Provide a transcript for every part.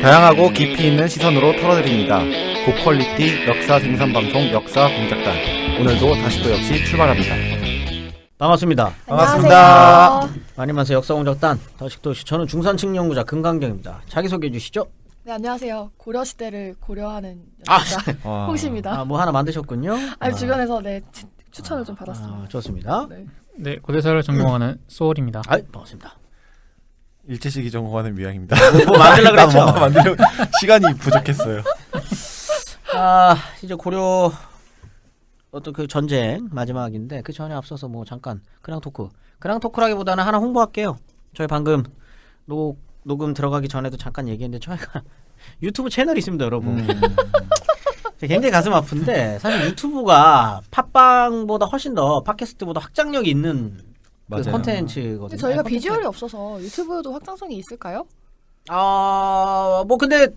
다양하고 깊이 있는 시선으로 털어드립니다. 고퀄리티 역사 생산방송 역사공작단. 오늘도 다시 또 역시 출발합니다. 반갑습니다. 반갑습니다. 안녕하세요. 역사공작단 다시 또 역시 저는 중산층 연구자 금강경입니다. 자기소개해 주시죠. 네, 안녕하세요. 고려시대를 고려하는 아, 연구자 홍시입니다. 뭐 하나 만드셨군요. 아니, 주변에서 추천을 좀 받았습니다. 좋습니다. 네. 네, 고대사를 전공하는 소울입니다. 반갑습니다. 일제시기 전공하는 미양입니다. 뭐 만들려고 난 그랬죠? 뭔가 만들려고 시간이 부족했어요. 이제 고려 어떤 그 전쟁 마지막인데 그 전에 앞서서 뭐 잠깐 근황 토크라기보다는 하나 홍보할게요. 저희 방금 녹음 들어가기 전에도 잠깐 얘기했는데 저희가 유튜브 채널이 있습니다, 여러분. 굉장히 가슴 아픈데 사실 유튜브가 팟빵보다 훨씬 더 팟캐스트보다 확장력이 있는 그 콘텐츠거든요. 근데 저희가 비주얼이 없어서 유튜브도 확장성이 있을까요? 뭐 근데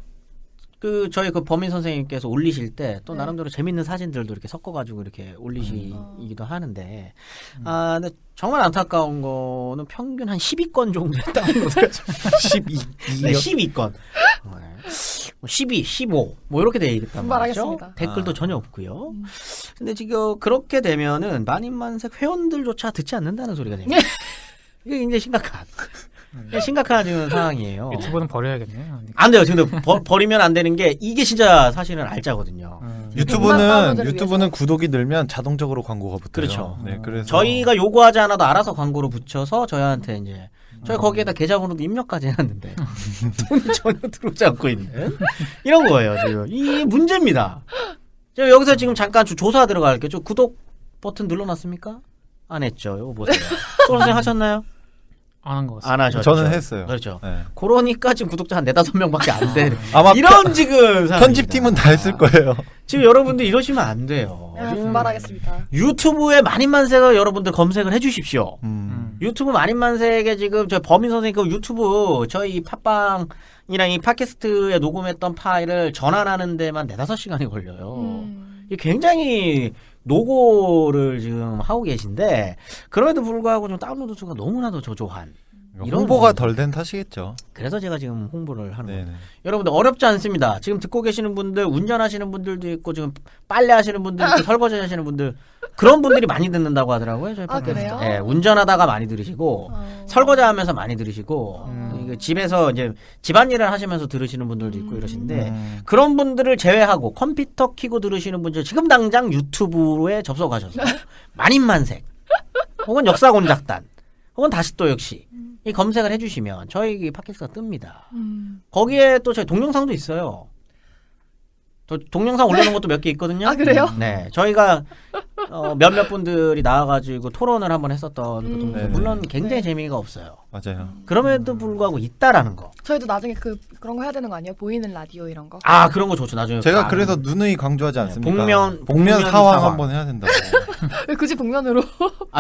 그 저희 그 범인 선생님께서 올리실 때 또 네. 나름대로 재밌는 사진들도 이렇게 섞어가지고 이렇게 올리시기도 하는데 근데 정말 안타까운 거는 평균 한 12건 정도 다운로드가 12건 12, 15 뭐 이렇게 돼 있단 말이죠. 분발하겠습니다. 댓글도 전혀 없고요. 근데 지금 그렇게 되면은 만인만색 회원들조차 듣지 않는다는 소리가 됩니다. 이게 굉장히 심각한 지금 상황이에요. 유튜브는 버려야겠네요. 안 돼요. 근데 버리면 안 되는 게 이게 진짜 사실은 알짜거든요. 유튜브는 구독이 늘면 자동적으로 광고가 붙어요. 그렇죠. 네, 그래서 저희가 요구하지 않아도 알아서 광고를 붙여서 저희한테 이제 저희 거기에다 계좌번호도 입력까지 해놨는데 돈이 전혀 들어오지 않고 있는 이런 거예요. 지금 이 문제입니다. 제가 여기서 지금 잠깐 조사 들어갈게요. 저 구독 버튼 눌러놨습니까? 안 했죠. 이거 보세요. 선생님 하셨나요? 안 한 것 같습니다. 안 하셨죠. 저는 했어요. 그렇죠. 네. 그러니까 지금 구독자 한 4-5명밖에 안 돼. 아마 이런 지금 편집팀은 다 했을 거예요. 지금 여러분들 이러시면 안 돼요. 네, 분발하겠습니다. 유튜브에 만인만색을 여러분들 검색을 해주십시오. 유튜브 유튜브 만인만색에 지금 저 범인 선생님 그 유튜브 저희 팟빵이랑 이 팟캐스트에 녹음했던 파일을 전환하는 데만 4-5시간이 걸려요. 이게 굉장히 노고를 지금 하고 계신데 그럼에도 불구하고 좀 다운로드 수가 너무나도 저조한 이런 홍보가 부분. 덜 된 탓이겠죠. 그래서 제가 지금 홍보를 하는 거예요. 네네. 여러분들 어렵지 않습니다. 지금 듣고 계시는 분들 운전하시는 분들도 있고 지금 빨래 하시는 분들 있고 설거지 하시는 분들 그런 분들이 많이 듣는다고 하더라고요. 저희 팟캐스트. 그래요? 네, 운전하다가 많이 들으시고 설거지하면서 많이 들으시고 이거 집에서 이제 집안일을 하시면서 들으시는 분들도 있고 이러신데 그런 분들을 제외하고 컴퓨터 켜고 들으시는 분들 지금 당장 유튜브에 접속하셔서 만인만색 혹은 역사공작단 혹은 다시 또 역시 이 검색을 해주시면 저희 팟캐스트가 뜹니다. 거기에 또 저희 동영상도 있어요. 또 동영상 올려놓은 것도 몇 개 있거든요. 아, 그래요? 네, 저희가 몇몇 분들이 나와가지고 토론을 한번 했었던 그 동영상. 네네. 물론 굉장히 네. 재미가 없어요. 맞아요. 그럼에도 불구하고 있다라는 거. 저희도 나중에 그런 거 해야 되는 거 아니에요? 보이는 라디오 이런 거? 아 그런 거 좋죠. 나중에 제가 그래서 누누이 강조하지 않습니까? 복면 사왕 한번 해야 된다고. 왜 굳이 복면으로?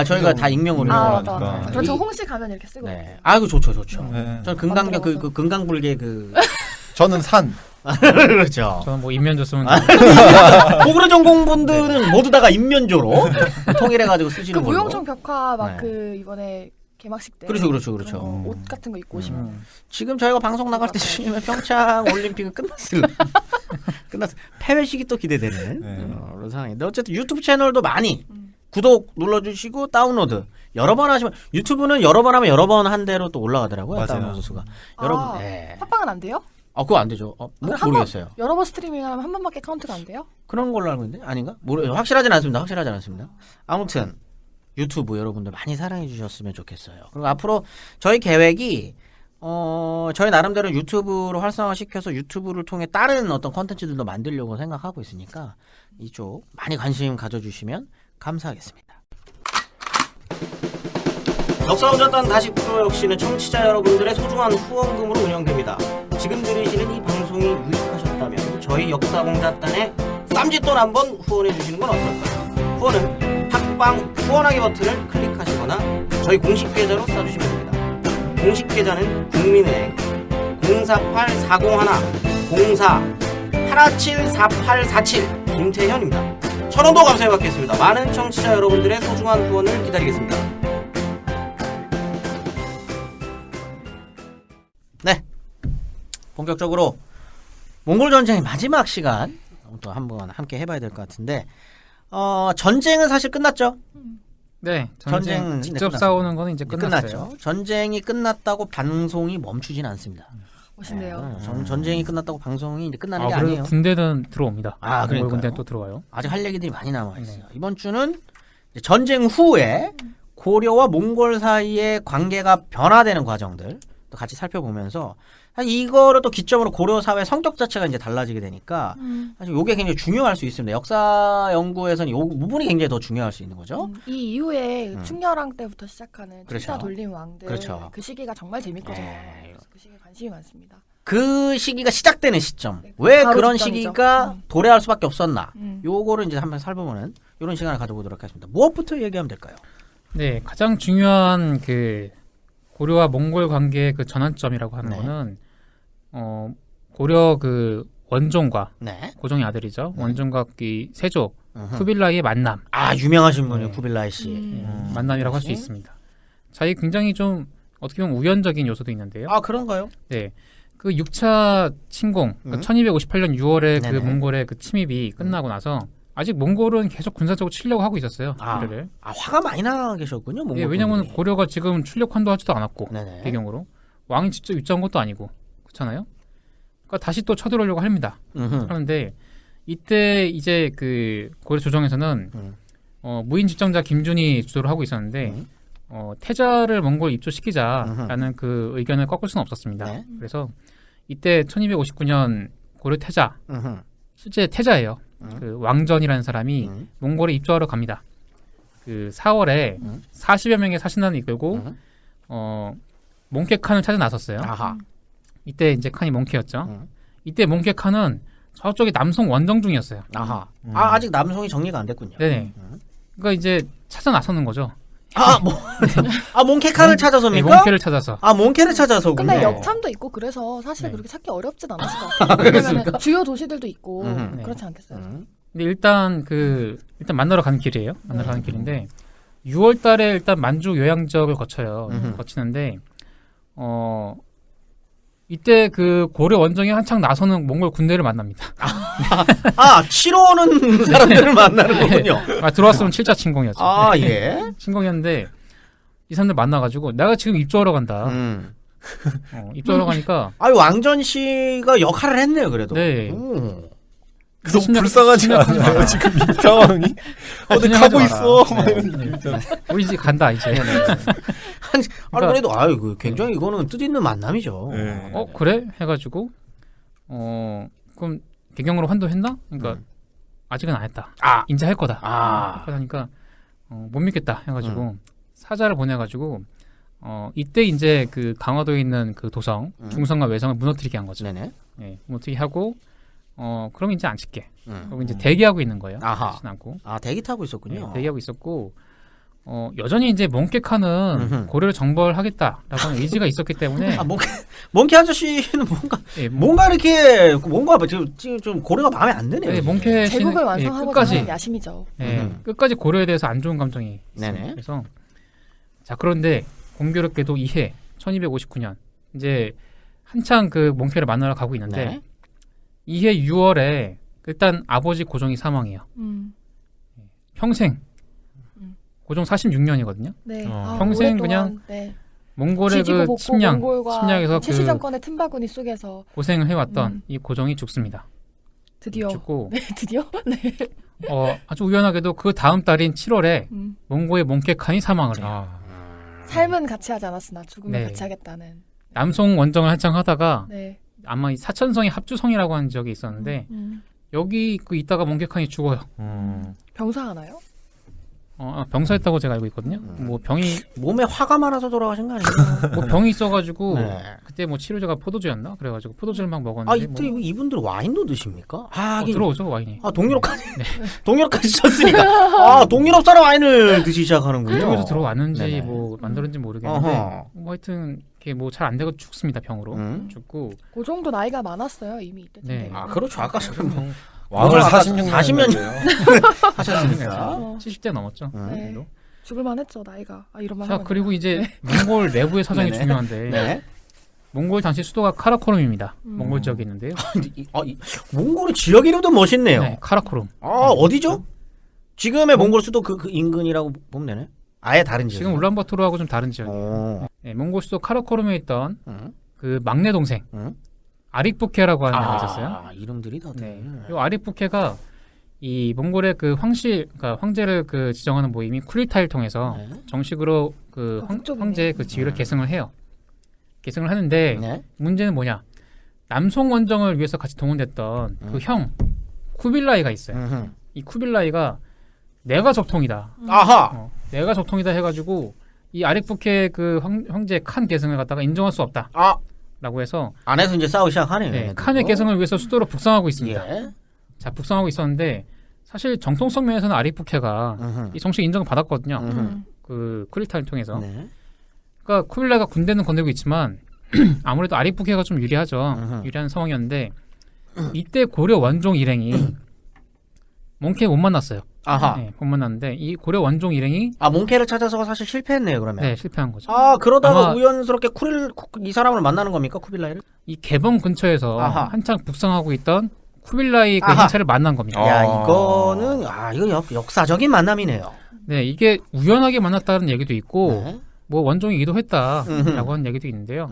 저희가 다 익명으로. 아, 맞다. 그러니까. 그럼 저 홍시 가면 이렇게 쓰고. 네, 그 좋죠. 네. 저는 금강경 그 금강불개 그 저는 산. 그렇죠. 저는 뭐 인면조 쓰면 고구려 전공분들은 모두 다가 인면조로 통일해가지고 그 쓰시는 걸로. 무용청 벽화 막 네. 그 이번에 개막식 때. 그렇죠. 그런 거 옷 같은 거 입고 오시면. 지금 저희가 방송 나갈 때쯤이면 평창 올림픽은 끝났을 폐회식이 또 기대되는 그런 상황인데 어쨌든 유튜브 채널도 많이 구독 눌러주시고 다운로드 여러 번 하시면 유튜브는 여러 번 하면 여러 번 한 대로 또 올라가더라고요. 맞아요. 다운로드 수가. 여러분, 팟빵은 안 돼요? 그거 안 되죠. 그럼 모르겠어요. 여러 번 스트리밍하면 한 번밖에 카운트가 안 돼요? 그런 걸로 알고 있는데 아닌가? 확실하진 않습니다. 아무튼 유튜브 여러분들 많이 사랑해 주셨으면 좋겠어요. 그리고 앞으로 저희 계획이 저희 나름대로 유튜브로 활성화시켜서 유튜브를 통해 다른 어떤 컨텐츠들도 만들려고 생각하고 있으니까 이쪽 많이 관심 가져주시면 감사하겠습니다. 역사공작단 다시 프로 역시는 청취자 여러분들의 소중한 후원금으로 운영됩니다. 지금 들으시는 이 방송이 유익하셨다면 저희 역사공작단에 쌈짓돈 한번 후원해 주시는 건 어떨까요? 후원은 팟빵 후원하기 버튼을 클릭하시거나 저희 공식 계좌로 써주시면 됩니다. 공식 계좌는 국민은행 048-4010-4-174847 김태현입니다. 1,000원도 감사히 받겠습니다. 많은 청취자 여러분들의 소중한 후원을 기다리겠습니다. 네, 본격적으로 몽골 전쟁의 마지막 시간 또 한번 함께 해봐야 될 것 같은데 전쟁은 사실 끝났죠. 네, 전쟁은 전쟁 이제 직접 끝났어요. 싸우는 거는 이제 끝났어요. 전쟁이 끝났다고 방송이 멈추진 않습니다. 멋있네요. 전쟁이 끝났다고 방송이 이제 끝나는 아, 게 그리고 아니에요. 군대는 들어옵니다. 아, 몽골 그러니까요. 군대는 또 들어와요. 아직 할 얘기들이 많이 남아 있어요. 네. 이번 주는 이제 전쟁 후에 고려와 몽골 사이의 관계가 변화되는 과정들 또 같이 살펴보면서 사실 이거를 또 기점으로 고려 사회 성격 자체가 이제 달라지게 되니까 사실 이게 굉장히 중요할 수 있습니다. 역사 연구에서는 이 부분이 굉장히 더 중요할 수 있는 거죠. 이 이후에 충렬왕 때부터 시작하는 그렇죠. 춘자 돌림 왕들 그렇죠. 그 시기가 정말 재밌거든요. 네. 그래서 그 시기에 관심이 많습니다. 그 시기가 시작되는 시점. 네, 왜 바로 그런 직전이죠. 시기가 도래할 수밖에 없었나. 음. 요거를 이제 한번 살펴보는 이런 시간을 가져보도록 하겠습니다. 무엇부터 얘기하면 될까요? 네, 가장 중요한 그 고려와 몽골 관계의 그 전환점이라고 하는 네. 거는 고려 그 원종과 네. 고종의 아들이죠. 원종과 이 세조 음흠. 쿠빌라이의 만남, 아 유명하신 분이요. 네. 쿠빌라이 씨. 만남이라고 할 수 그렇지. 있습니다. 자, 이 굉장히 좀 어떻게 보면 우연적인 요소도 있는데요. 아 그런가요? 네, 그 6차 침공, 그 1258년 6월에 그 네네. 몽골의 그 침입이 끝나고 나서 아직 몽골은 계속 군사적으로 치려고 하고 있었어요. 아, 고려를. 아 화가 많이 나 계셨군요. 몽골 예, 왜냐면 분들이. 고려가 지금 출력 환도하지도 않았고 네네. 배경으로 왕이 직접 입장한 것도 아니고 그렇잖아요. 그러니까 다시 또 쳐들어오려고 합니다. 음흠. 하는데 이때 이제 그 고려 조정에서는 무인 집정자 김준이 주도를 하고 있었는데 태자를 몽골 입조시키자라는 그 의견을 꺾을 수는 없었습니다. 네. 그래서 이때 1259년 고려 태자 음흠. 실제 태자예요. 그 왕전이라는 사람이 몽골에 입조하러 갑니다. 그 4월에 40여 명의 사신단을 이끌고 몽케 칸을 찾아 나섰어요. 아하. 이때 이제 칸이 몽케였죠. 이때 몽케 칸은 저쪽에 남송 원정 중이었어요. 아하. 아 아직 남성이 정리가 안 됐군요. 네네. 그러니까 이제 찾아 나서는 거죠. 몽케칸을 네, 찾아서입니까? 몽케를 찾아서. 아 몽케를 찾아서군요. 근데 역참도 있고 그래서 사실 네. 그렇게 찾기 어렵진 않았을 것 같아요. 왜냐면 주요 도시들도 있고 네. 그렇지 않겠어요? 근데 일단 만나러 가는 길이에요. 만나러 가는 길인데 6월달에 일단 만주 요양 지역을 거쳐요. 거치는데 이때 그 고려 원정에 한창 나서는 몽골 군대를 만납니다. 치러 오는 사람들을 만나는 거군요. 들어왔으면 7차 침공이었죠. 아 예. 침공이었는데 이 사람들 만나가지고 내가 지금 입조하러 간다. 입조하러 가니까 아유 왕전 씨가 역할을 했네요. 그래도. 네. 그래서 심리학- 불쌍하지 심리학- 않아요 지금 이 상황이? 어디 그냥 가고 하지 있어. 네. 막 이러면서. 우리 이제 간다 이제. 아니 그래도 굉장히 이거는 뜻있는 만남이죠. 네. 그래? 해가지고 그럼 개경으로 환도했나? 그러니까 아직은 안 했다. 이제 할 거다. 하니까 못 믿겠다 해가지고 사자를 보내가지고 이때 이제 그 강화도에 있는 그 도성 중성과 외성을 무너뜨리게 한 거죠. 네네. 예, 무너뜨리게 하고 그럼 이제 안 칠게. 그리고 이제 음. 대기하고 있는 거예요. 아하. 치진 않고. 대기 타고 있었군요. 네, 대기하고 있었고 여전히 이제 몽케카는 고려를 정벌하겠다라고 하는 의지가 있었기 때문에 몽케 아저씨는 예, 뭔가 이렇게 뭔가 지금 좀 고려가 마음에 안 드네요. 예, 몽케 씨는 제국을 예, 완성하고자 끝까지 하는 야심이죠. 끝까지 고려에 대해서 안 좋은 감정이 있어요. 네네. 그래서 자 그런데 공교롭게도 이해 1259년 이제 한창 그 몽케를 만나러 가고 있는데 네. 이해 6월에 일단 아버지 고종이 사망해요. 평생 고종 46년이거든요. 네. 평생 오랫동안, 그냥 네. 몽골의 지지고 그 볶고 침략에서 몽골과 그 최씨 정권의 틈바구니 속에서 고생을 해왔던 이 고종이 죽습니다. 드디어 죽고 네, 드디어 네. 아주 우연하게도 그 다음 달인 7월에 음. 몽고의 몽케칸이 사망을 해요. 삶은 같이 하지 않았으나 죽음을 네. 같이 하겠다는. 남송 원정을 한창 하다가 네. 아마 이 사천성의 합주성이라고 하는 지역이 있었는데 여기 그 있다가 몽케칸이 죽어요. 병사하나요? 병사했다고 제가 알고 있거든요. 뭐 병이 몸에 화가 많아서 돌아가신 거 아니에요? 뭐 병이 있어가지고 네. 그때 뭐 치료제가 포도주였나? 그래가지고 포도주를 막 먹었는데 이때 이분들 와인도 드십니까? 들어오죠 와인이. 동유럽까지 동유럽까지 쳤으니까 동유럽 사람 와인을 드시기 시작하는군요. 그쪽에서 들어왔는지 네네. 뭐 만들었는지 모르겠는데 어허. 뭐 하여튼 이게 뭐 잘 안 되고 죽습니다 병으로 죽고. 그 정도 나이가 많았어요 이미 이때쯤. 네. 그렇죠. 아까 뭐 왕을 아까 40년 40년 아, 하셨으니까. 70대 넘었죠. 네. 정도. 죽을만 했죠 나이가. 이런 말. 자 하면 그리고 이제 몽골 내부의 사정이 네네. 중요한데 네. 몽골 당시 수도가 카라코룸입니다. 몽골 지역에 있는데요. 몽골의 지역 이름도 멋있네요. 네, 카라코룸. 어디죠? 지금의 몽골 수도 그 인근이라고 보면 되네. 아예 다른 지역. 지금 울란바토르하고 좀 다른 지역이에요. 네, 몽골 수도 카라코룸에 있던 그 막내 동생 아릭부케라고 하는 애가 있었어요. 이름들이 다들. 네, 이 아릭부케가 이 몽골의 그 그러니까 황제를 그 지정하는 모임이 쿠릴타이를 통해서 네. 정식으로 그 황제의 그 지위를 계승을 해요. 계승을 하는데 네. 문제는 뭐냐? 남송 원정을 위해서 같이 동원됐던 그 형 쿠빌라이가 있어요. 이 쿠빌라이가 내가 적통이다. 아하. 내가 적통이다 해가지고 이 아릭부케 그 황제 칸 계승을 갖다가 인정할 수 없다. 라고 해서 안에서 이제 싸우기 시작하네요. 네, 얘네들도. 칸의 계승을 위해서 수도로 북상하고 있습니다. 예. 자, 북상하고 있었는데 사실 정통성 면에서는 아릭부케가 이 정식 인정을 받았거든요. 그 쿠릴타이를 통해서. 네. 그러니까 쿠빌라이가 군대는 건들고 있지만 아무래도 아릭부케가 좀 유리하죠. 유리한 상황이었는데 이때 고려 원종 일행이 몽케 못 만났어요. 아하. 네, 못 만났는데 이 고려 원종 일행이 몽케를 찾아서 사실 실패했네요, 그러면. 네, 실패한 거죠. 그러다가 아마- 우연스럽게 이 사람을 만나는 겁니까, 쿠빌라이를? 이 개범 근처에서 아하. 한창 북상하고 있던 쿠빌라이 그 아하. 행차를 만난 겁니다. 야, 이거는 이거 역사적인 만남이네요. 네, 이게 우연하게 만났다는 얘기도 있고 네. 뭐 원종이 이도했다라고 하는 얘기도 있는데요.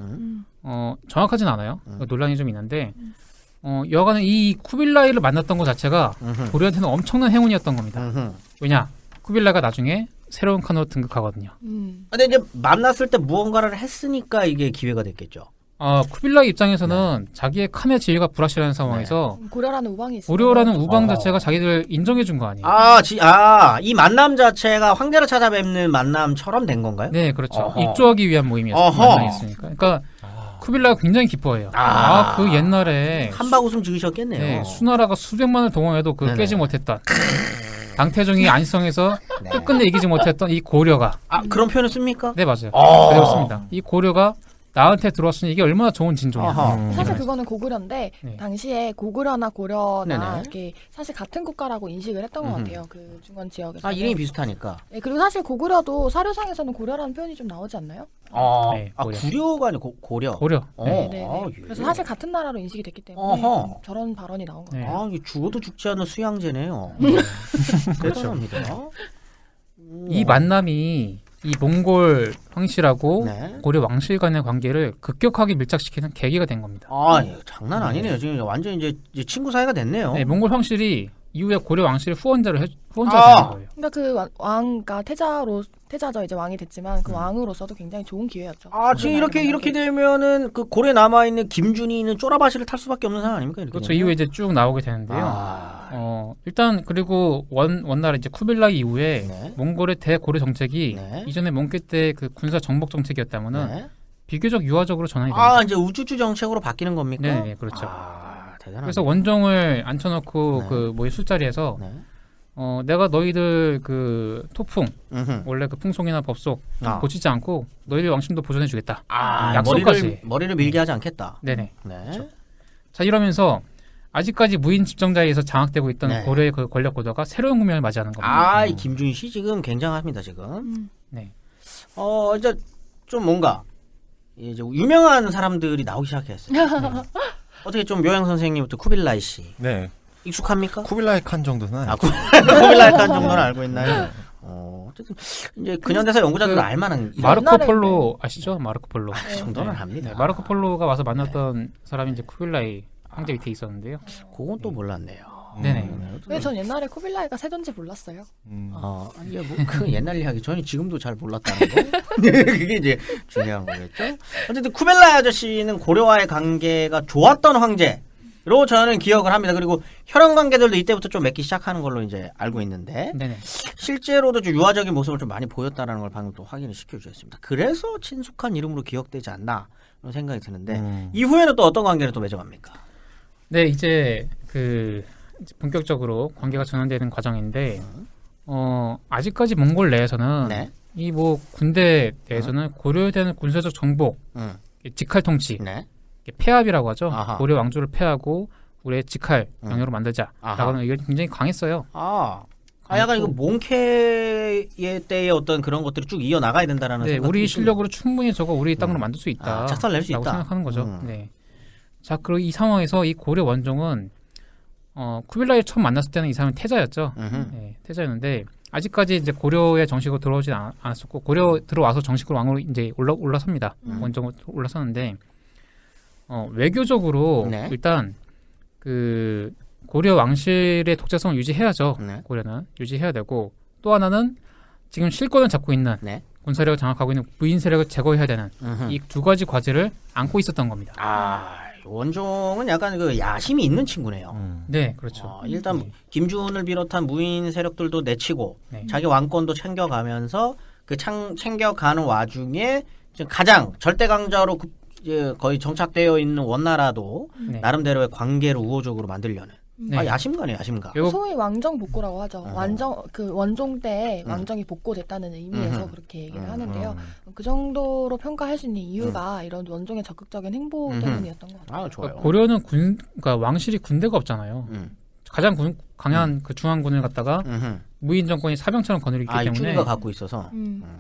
정확하진 않아요. 논란이 좀 있는데 여하간은 이 쿠빌라이를 만났던 것 자체가 고려한테는 엄청난 행운이었던 겁니다. 왜냐? 쿠빌라이가 나중에 새로운 칸으로 등극하거든요. 근데 이제 만났을 때 무언가를 했으니까 이게 기회가 됐겠죠. 쿠빌라이 입장에서는 자기의 칸의 지위가 불확실한 상황에서 고려라는 우방이 있어요. 고려라는 우방 자체가 자기들 인정해 준 거 아니에요. 이 만남 자체가 황제를 찾아뵙는 만남처럼 된 건가요? 네, 그렇죠. 어허. 입조하기 위한 모임이었으니까. 어허. 그러니까 쿠빌라이가 굉장히 기뻐해요. 그 옛날에 한박 웃음 지으셨겠네요. 네, 수나라가 수백만을 동원해도 그 네네. 깨지 못했던 당태종이 안성에서 네. 끝끝내 이기지 못했던 이 고려가 그런 표현을 씁니까? 네 맞아요. 그대로 씁니다. 이 고려가 나한테 들어왔으니 이게 얼마나 좋은 진종이야. 아하. 사실 그거는 고구려인데 네. 당시에 고구려나 고려나 네네. 이렇게 사실 같은 국가라고 인식을 했던 것 같아요. 그 중간 지역에서. 이름이 비슷하니까. 네, 그리고 사실 고구려도 사료상에서는 고려라는 표현이 좀 나오지 않나요? 네, 고려. 구려가 아니고 고려. 고려. 네. 네, 예. 그래서 사실 같은 나라로 인식이 됐기 때문에 어허. 저런 발언이 나온 거예요. 네. 이게 죽어도 죽지 않는 수양제네요. 대단합니다. 이 만남이 이 몽골 황실하고 네. 고려 왕실 간의 관계를 급격하게 밀착시키는 계기가 된 겁니다. 장난 아니네요. 지금 완전 이제 친구 사이가 됐네요. 네, 몽골 황실이 이후에 고려 왕실 후원자가 되는 거예요. 그러니까 그 왕가 태자죠. 이제 왕이 됐지만 그 왕으로서도 굉장히 좋은 기회였죠. 지금 이렇게 되면은 그 고래 남아 있는 김준이는 쪼라바시를 탈 수밖에 없는 상황 아닙니까? 이렇게 그렇죠. 되면? 이후에 이제 쭉 나오게 되는데요. 일단 그리고 원나라 이제 쿠빌라이 이후에 네. 몽골의 대고려 정책이 네. 이전에 몽골 때 그 군사 정복 정책이었다면은 네. 비교적 유화적으로 전환이 됩니다. 이제 우주주 정책으로 바뀌는 겁니까? 네, 그렇죠. 대단하네. 그래서 원종을 앉혀놓고 네. 그 모의 술자리에서 네. 내가 너희들 그 토풍 음흠. 원래 그 풍속이나 법속 아. 고치지 않고 너희들 왕신도 보존해주겠다. 약속까지. 머리를 밀게 하지 않겠다. 네네. 네. 자 이러면서 아직까지 무인 집정자에 의해서 장악되고 있던 네. 고려의 그 권력 구도가 새로운 국면을 맞이하는 겁니다. 이 김준희 씨 지금 굉장합니다 지금. 네. 이제 좀 뭔가 이제 유명한 사람들이 나오기 시작했어요. 어떻게 좀 묘양 선생님부터 쿠빌라이 씨 네. 익숙합니까? 쿠빌라이 칸 정도는 아니고. 쿠빌라이 칸 정도는 알고 있나요? 어쨌든 이제 근현대사 연구자들도 그 알만한 마르코 폴로 아시죠? 마르코 폴로. 그 정도는 합니다. 네, 마르코 폴로가 와서 만났던 사람이 이제 쿠빌라이 황제 밑에 있었는데요. 그건 또 몰랐네요. 네네. 근데 전 옛날에 쿠빌라이가 세던지 몰랐어요. 이게 그 옛날 이야기 저는 지금도 잘 몰랐다는 거. 그게 이제 중요한 거겠죠. 어쨌든 쿠빌라이 아저씨는 고려와의 관계가 좋았던 황제로 저는 기억을 합니다. 그리고 혈연 관계들도 이때부터 좀 맺기 시작하는 걸로 이제 알고 있는데 네네. 실제로도 좀 유화적인 모습을 좀 많이 보였다라는 걸 방금 또 확인을 시켜주셨습니다. 그래서 친숙한 이름으로 기억되지 않나 이런 생각이 드는데 이후에는 또 어떤 관계를 또 맺어갑니까? 네 이제 그 이제 본격적으로 관계가 전환되는 과정인데 아직까지 몽골 내에서는 네. 이 뭐 군대 내에서는 고려에 대한 군사적 정복, 직할 통치, 네. 폐합이라고 하죠. 아하. 고려 왕조를 폐하고 우리의 직할 영역으로 만들자라고 하는 의견이 굉장히 강했어요. 약간 이거 몽케의 때의 어떤 그런 것들이 쭉 이어 나가야 된다라는 네, 생각이 우리 좀- 실력으로 충분히 저거 우리 땅으로 만들 수 있다. 작살 낼수 라고 있다. 생각하는 거죠. 음. 네. 자, 그리고 이 상황에서 이 고려 원종은 쿠빌라이 처음 만났을 때는 이 사람은 태자였죠. 음흠. 네, 태자였는데 아직까지 이제 고려에 정식으로 들어오지 않았었고 고려 들어와서 정식으로 왕으로 이제 올라섭니다. 원종으로 올라섰는데 외교적으로 네. 일단 그 고려 왕실의 독자성을 유지해야죠. 네. 고려는 유지해야 되고 또 하나는 지금 실권을 잡고 있는 네. 군사력을 장악하고 있는 무인 세력을 제거해야 되는 음흠. 이 두 가지 과제를 안고 있었던 겁니다. 원종은 약간 그 야심이 있는 친구네요. 네, 그렇죠. 일단 네. 김준을 비롯한 무인 세력들도 내치고 네. 자기 왕권도 챙겨가면서 그 챙겨가는 와중에 지금 가장 절대 강자로 이제 거의 정착되어 있는 원나라도 네. 나름대로의 관계를 우호적으로 만들려는 네. 야심가네 야심가. 그리고 소위 왕정 복고라고 하죠. 그 원종 때 왕정이 복고됐다는 의미에서 음. 그렇게 얘기를 하는데요. 그 정도로 평가할 수 있는 이유가 이런 원종의 적극적인 행보 때문이었던 것 같아요. 좋아요. 고려는 그러니까 왕실이 군대가 없잖아요. 음. 가장 강한 그 중앙군을 갖다가 음흠. 무인 정권이 사병처럼 거느리기 때문에 쭈니가 갖고 있어서.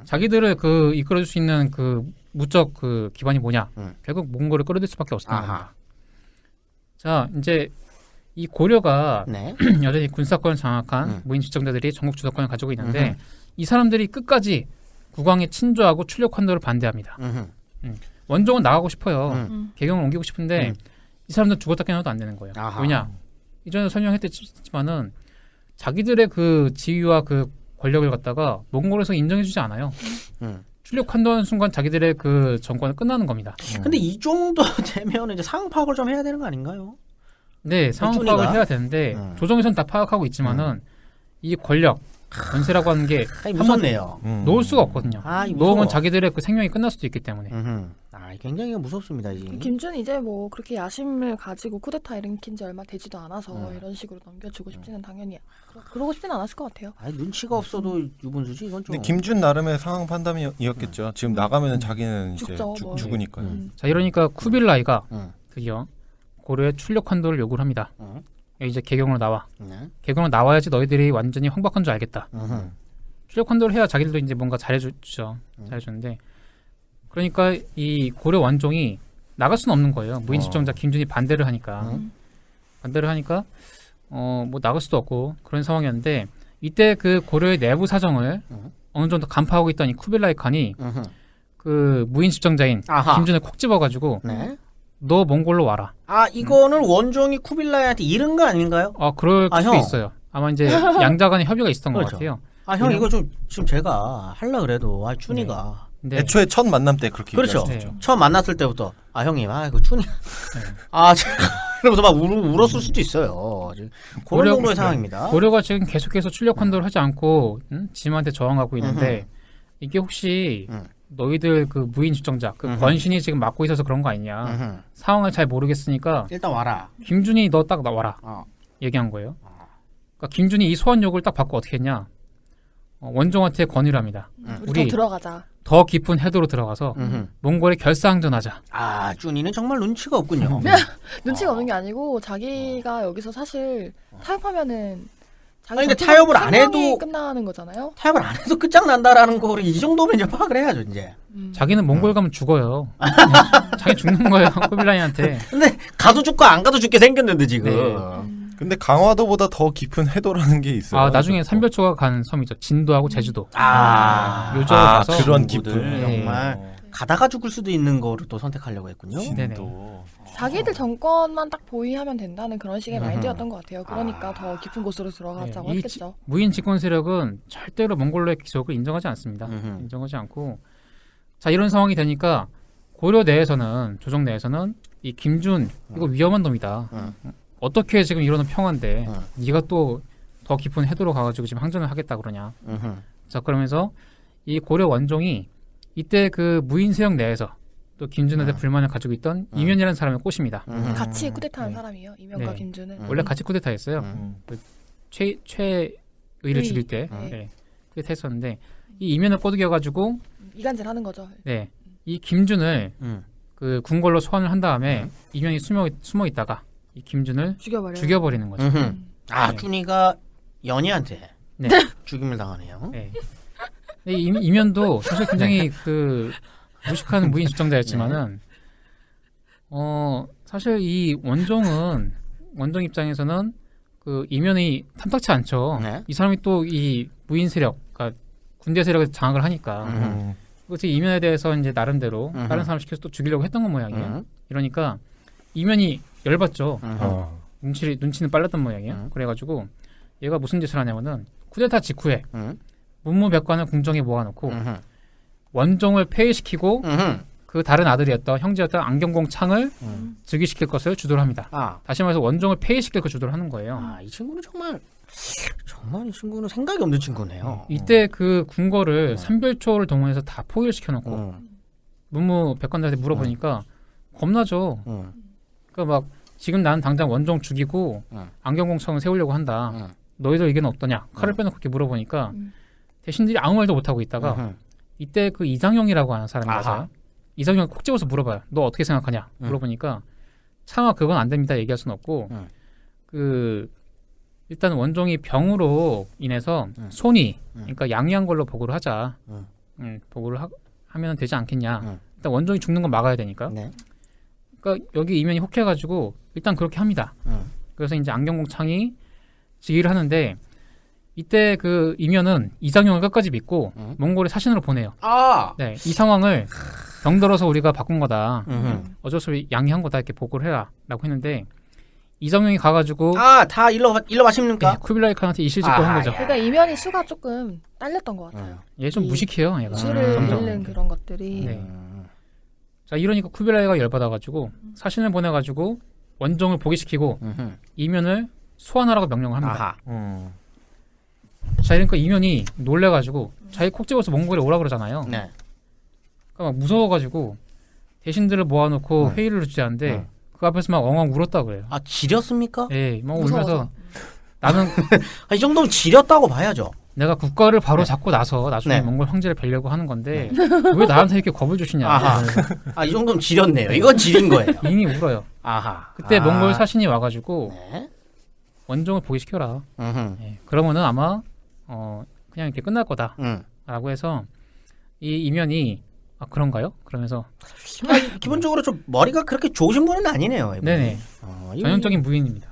자기들을 그 이끌어줄 수 있는 그 무적 그 기반이 뭐냐? 결국 몽골을 끌어들 수밖에 없었던 아하. 겁니다. 자, 이제 이 고려가 네. 여전히 군사권을 장악한 무인 집정자들이 전국 주도권을 가지고 있는데 이 사람들이 끝까지 국왕에 친조하고 출력 환도를 반대합니다. 원종은 나가고 싶어요. 개경을 옮기고 싶은데 이 사람들은 죽었다 깨어나도 안 되는 거예요. 아하. 왜냐? 이전에 설명했지만은 자기들의 그 지위와 그 권력을 갖다가 몽골에서 인정해주지 않아요. 출력 환도하는 순간 자기들의 그 정권은 끝나는 겁니다. 근데 이 정도 되면 이제 상황 파악을 좀 해야 되는 거 아닌가요? 네, 상황 쭈니가? 파악을 해야 되는데 조정에서는 다 파악하고 있지만은 이 권력, 권세라고 하는 게 무섭네요. 놓을 수가 없거든요. 이거 무서워. 놓으면 자기들의 그 생명이 끝날 수도 있기 때문에. 굉장히 무섭습니다. 이제. 김준 이제 뭐 그렇게 야심을 가지고 쿠데타 일으킨 지 얼마 되지도 않아서 이런 식으로 넘겨주고 싶지는 당연히 그러고 싶지는 않았을 것 같아요. 눈치가 없어도 유분수지 이건 좀. 근데 김준 나름의 상황 판단이었겠죠. 지금 나가면 자기는 이제 죽죠, 뭐. 죽으니까요. 자, 이러니까 쿠빌라이가 음. 드디어 고려의 출력 환도를 요구를 합니다. 이제 개경으로 나와. 네. 개경으로 나와야지 너희들이 완전히 황박한 줄 알겠다. 출력 환도를 해야 자기들도 이제 뭔가 잘해주죠. 잘해주는데 그러니까 이 고려 원종이 나갈 수는 없는 거예요. 무인 집정자 김준이 반대를 하니까 뭐 나갈 수도 없고 그런 상황이었는데 이때 그 고려의 내부 사정을 어느 정도 간파하고 있던 이 쿠빌라이 칸이 그 무인 집정자인 아하. 김준을 콕 집어가지고 네. 너 몽골로 와라. 이거는 원종이 쿠빌라이한테 잃은 거 아닌가요? 그럴 수도 형. 있어요. 아마 이제 양자 간의 협의가 있었던 그렇죠. 것 같아요. 형 그냥- 이거 좀 지금 제가 할라 그래도 쭈니가 근데 애초에 첫 만남 때 그렇게 그렇죠. 얘기하셨죠. 처음 만났을 때부터 형님 이거 쭈니 제가 이러면서 막 울었을 수도 있어요. 지금 그런 고려- 정도의 상황입니다. 고려가 지금 계속해서 출력 환도를 하지 않고 짐한테 저항하고 있는데 이게 혹시 너희들 그 무인 집정자 그 권신이 지금 맡고 있어서 그런 거 아니냐. 상황을 잘 모르겠으니까 일단 와라. 김준이 너 딱 나와라. 얘기한 거예요. 그러니까 김준이 이 소환 요구를 딱 받고 어떻게 했냐. 원종한테 건의를 합니다. 우리 더 들어가자. 더 깊은 해도로 들어가서 몽골에 결사항전하자. 쭈니는 정말 눈치가 없군요. 눈치가 없는 게 아니고 자기가 여기서 사실 타협하면은 자기 근데 전투 타협을 안 해도 생명이 끝나는 거잖아요. 타협을 안 해도 끝장난다라는 거를 이 정도면 이제 파악을 해야죠 이제. 자기는 몽골 가면 죽어요. 자기 죽는 거예요. 쿠빌라이한테. 근데 가도 죽고 안 가도 죽게 생겼는데 지금. 네. 근데 강화도보다 더 깊은 해도라는 게 있어요. 나중에 산별초가 간 섬이죠. 진도하고 제주도. 요쪽으로 아, 가서 그런 친구들 깊은. 정말 가다가 죽을 수도 있는 거를 또 선택하려고 했군요. 네네. 자기들 정권만 딱 보위하면 된다는 그런 식의 마인드였던 것 같아요. 그러니까 더 깊은 곳으로 들어가자고 네, 이 했겠죠. 무인 집권 세력은 절대로 몽골로의 기속을 인정하지 않습니다. 인정하지 않고 자 이런 상황이 되니까 고려 내에서는 조정 내에서는 이 김준 이거 위험한 놈이다. 어떻게 지금 이러는 평화인데 네가 또 더 깊은 해도로 가가지고 지금 항전을 하겠다 그러냐. 자 그러면서 이 고려 원종이 이때 그 무인 세력 내에서 또 김준에 대해 불만을 가지고 있던 이면이라는 사람을 꼬십니다. 같이 쿠데타한 사람이에요. 이명과 네. 김준은. 원래 같이 쿠데타했어요. 최의를 죽일 때 네. 쿠데타했었는데 이 이면을 꼬드겨가지고 이간질하는 거죠. 네, 이 김준을 그 궁궐로 소환을 한 다음에 이면이 숨어 있다가 이 김준을 죽여버려요. 죽여버리는 거죠. 쭈니가 연희한테 네. 죽임을 당하네요. 네. 근데 이면도 사실 굉장히 그 무식한 무인 집정자였지만은 사실 이 원종 입장에서는 그 이면이 탐탁치 않죠. 네. 이 사람이 또 이 무인 세력, 그러니까 군대 세력에서 장악을 하니까 그래서 이면에 대해서 이제 나름대로 다른 사람 시켜서 또 죽이려고 했던 건 모양이에요. 이러니까 이면이 열받죠. 눈치는 빨랐던 모양이에요. 그래가지고 얘가 무슨 짓을 하냐면은 쿠데타 직후에 문무백관을 궁정에 모아놓고 원종을 폐위시키고 그 다른 아들이었던 형제였던 안경공 창을 즉위시킬 것을 주도를 합니다. 다시 말해서 원종을 폐위시킬 걸 주도를 하는 거예요. 이 친구는 정말 이 친구는 생각이 없는 친구네요. 이때 그 궁궐을 삼별초를 동원해서 다 포위시켜놓고 문무백관들한테 물어보니까 겁나죠. 그러니까 막 지금 나는 당장 원종 죽이고 안경공 창을 세우려고 한다. 너희들 의견은 어떠냐? 칼을 빼놓고 그렇게 물어보니까 대신들이 아무 말도 못하고 있다가 이때 그 이장용이라고 하는 사람이 와서 이장용이 콕 집어서 물어봐요. 너 어떻게 생각하냐? 물어보니까 차마 그건 안 됩니다. 얘기할 수는 없고 그 일단 원종이 병으로 인해서 손이 그러니까 양이한 걸로 보고를 하자. 보고를 하면 되지 않겠냐. 일단 원종이 죽는 건 막아야 되니까. 그러니까 여기 이면이 혹해가지고 일단 그렇게 합니다. 그래서 이제 안경공 창이 즉위를 하는데 이때 그 이면은 이장용을 끝까지 믿고 몽골에 사신으로 보내요. 네, 이 상황을 병들어서 우리가 바꾼 거다. 어쩔 수 없이 양해한 거다 이렇게 보고를 해라라고 했는데 이장용이 가가지고 다 일러 마십니까? 네, 쿠빌라이 칸한테 이실 짓고 한 거죠. 그러니까 이면이 수가 조금 딸렸던 것 같아요. 얘 좀 무식해요. 얘가 수를 점점. 잃는 그런 것들이. 네. 자 이러니까 쿠빌라이가 열받아가지고 사신을 보내가지고 원종을 포기시키고 이면을 소환하라고 명령을 합니다. 자 그러니까 이면이 놀래가지고 자기 콕 집어서 몽골에 오라 그러잖아요. 그러니까 막 무서워가지고 대신들을 모아놓고 회의를 주재하는데 그 앞에서 막 엉엉 울었다 그래요. 지렸습니까? 예, 막 무서워서. 울면서 나는 이 정도면 지렸다고 봐야죠. 내가 국가를 바로 잡고 나서 나중에 몽골 황제를 뵈려고 하는 건데 왜 나한테 이렇게 겁을 주시냐. 이 정도면 지렸네요. 이건 지린 거예요. 이미 울어요. 그때 몽골 사신이 와가지고 원종을 포기시켜라. 예, 그러면은 아마 그냥 이렇게 끝날 거다라고 해서 이 이면이 그런가요? 그러면서 기본적으로 좀 머리가 그렇게 좋으신 분은 아니네요. 이분이. 네네. 전형적인 무인입니다.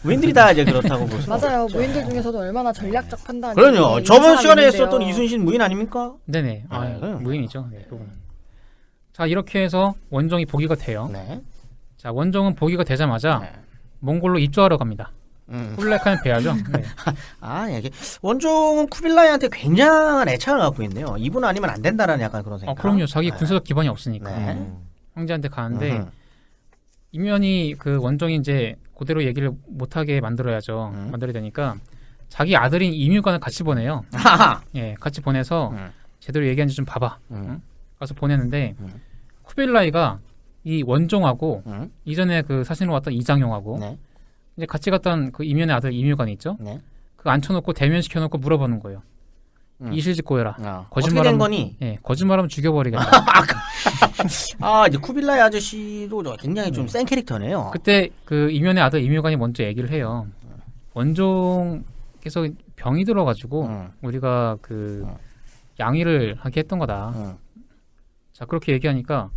무인들이 다 이제 그렇다고 볼 수. 맞아요. 무인들 중에서도 얼마나 전략적 판단이. 그럼요. 저번 시간에 했었던 이순신 무인 아닙니까? 네네. 무인이죠. 네, 그거는. 자 이렇게 해서 원종이 복위가 돼요. 자 원종은 복위가 되자마자 몽골로 입조하러 갑니다. 쿠빌라이칸을 배야죠. 네. 이게 원종은 쿠빌라이한테 굉장한 애착을 갖고 있네요. 이분 아니면 안 된다라는 약간 그런 생각. 그럼요. 자기 군사적 기반이 없으니까 황제한테 가는데 이면이 그 원종이 이제 그대로 얘기를 못하게 만들어야죠. 만들어야 되니까 자기 아들인 이뮤관을 같이 보내요. 예, 같이 보내서 제대로 얘기하는지 좀 봐봐. 가서 보내는데 쿠빌라이가 이 원종하고 이전에 그 사신으로 왔던 이장용하고 이제 같이 갔던 그 이면의 아들 이뮤관이 있죠. 그 앉혀놓고 대면시켜놓고 물어보는 거예요. 이실직고 해라. 어떻게 된 거니? 예, 거짓말하면 죽여버리겠다. 이제 쿠빌라이 아저씨도 굉장히 좀 센 캐릭터네요. 그때 그 이면의 아들 이뮤관이 먼저 얘기를 해요. 원종께서 병이 들어가지고 우리가 그 양위를 하게 했던 거다. 자 그렇게 얘기하니까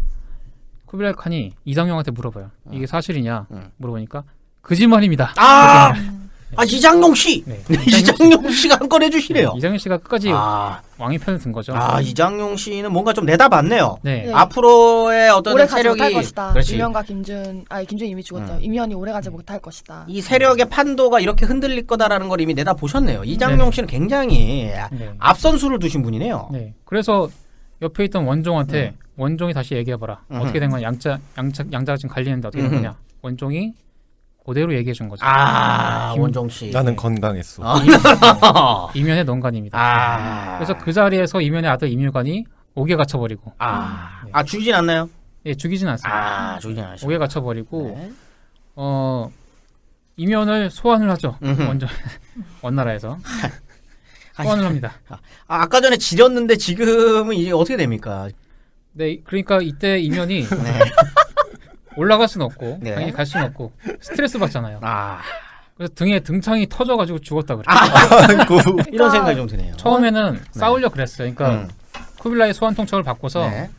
쿠빌라이 칸이 이장용한테 물어봐요. 이게 사실이냐? 물어보니까 거짓말입니다. 이장용 씨. 네. 이장용 씨가 한 건 해주시네요. 이장용 씨가 끝까지 왕의 편을 든 거죠. 이장용 씨는 뭔가 좀 내다봤네요. 네. 앞으로의 어떤 오래 가지 세력이 못할 것이다. 그렇지. 이면과 김준 이미 죽었죠. 이면이 오래 가지 못할 것이다. 이 세력의 판도가 이렇게 흔들릴 거다라는 걸 이미 내다 보셨네요. 이장용 씨는 굉장히 앞선수를 두신 분이네요. 네. 그래서 옆에 있던 원종한테 원종이 다시 얘기해봐라. 어떻게 된 거냐? 양자가 지금 갈리는데 어떻게 된 거냐? 원종이 그대로 얘기해 준 거죠. 원종 씨. 나는 건강했어. 이면의 농간입니다. 그래서 그 자리에서 이면의 아들 이뮤관이 옥에 갇혀버리고. 죽이진 않나요? 예, 죽이진 않습니다. 죽이진 않으시고. 옥에 갇혀버리고 이면을 소환을 하죠. 먼저 원나라에서 소환을 합니다. 아까 전에 지렸는데 지금은 이제 어떻게 됩니까? 네, 그러니까 이때 이면이 올라갈 수는 없고 당연히 갈 수는 없고 스트레스 받잖아요. 그래서 등에 등창이 터져가지고 죽었다 그래. 아이고. 이런 생각이 좀 드네요. 처음에는 싸우려 그랬어요. 그러니까 음. 쿠빌라이 소환 통첩을 바꿔서 네.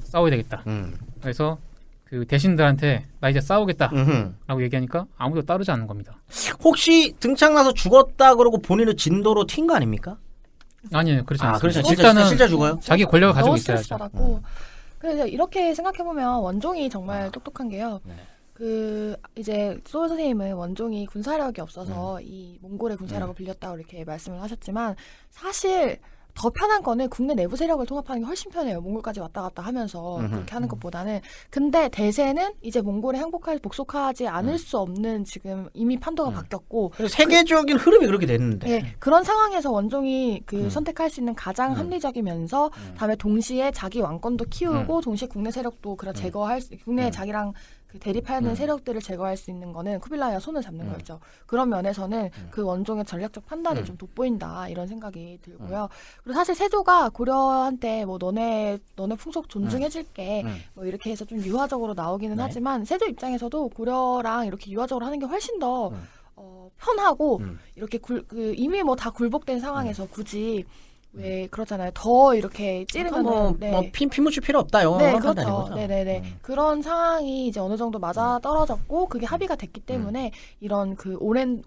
싸워야 되겠다. 음. 그래서 그 대신들한테 나 이제 싸우겠다라고 음흠. 얘기하니까 아무도 따르지 않는 겁니다. 혹시 등창나서 죽었다 그러고 본인은 진도로 튄 거 아닙니까? 아니에요, 그렇지 아, 않습니다. 그렇죠. 일단은 진짜 죽어요? 자기 권력을 가지고 너무 스트레스 있어야죠. 받았고 그래서 이렇게 생각해 보면 원종이 정말 똑똑한 게요. 네. 그 이제 소울 선생님은 원종이 군사력이 없어서 이 몽골의 군사력을 빌렸다고 이렇게 말씀을 하셨지만 사실 더 편한 거는 국내 내부 세력을 통합하는 게 훨씬 편해요. 몽골까지 왔다 갔다 하면서 그렇게 하는 것보다는. 근데 대세는 이제 몽골에 복속하지 않을 수 없는 지금 이미 판도가 바뀌었고 그래서 세계적인 흐름이 그렇게 됐는데. 네, 그런 상황에서 원종이 그 선택할 수 있는 가장 합리적이면서 다음에 동시에 자기 왕권도 키우고 동시에 국내 세력도 그런 제거할 수 국내에 자기랑 그 대립하는 세력들을 제거할 수 있는 거는 쿠빌라이가 손을 잡는 거죠. 그런 면에서는 그 원종의 전략적 판단이 좀 돋보인다 이런 생각이 들고요. 그리고 사실 세조가 고려한테 뭐 너네 풍속 존중해줄게 뭐 이렇게 해서 좀 유화적으로 나오기는 네. 하지만 세조 입장에서도 고려랑 이렇게 유화적으로 하는 게 훨씬 더 편하고 이렇게 이미 뭐 다 굴복된 상황에서 굳이 왜 그러잖아요. 더 이렇게 찌르면 피 묻힐 필요 없다. 영어 네, 판단인 그렇죠. 거죠. 네네네. 그런 상황이 이제 어느 정도 맞아 떨어졌고 그게 합의가 됐기 때문에 이런 그 오랜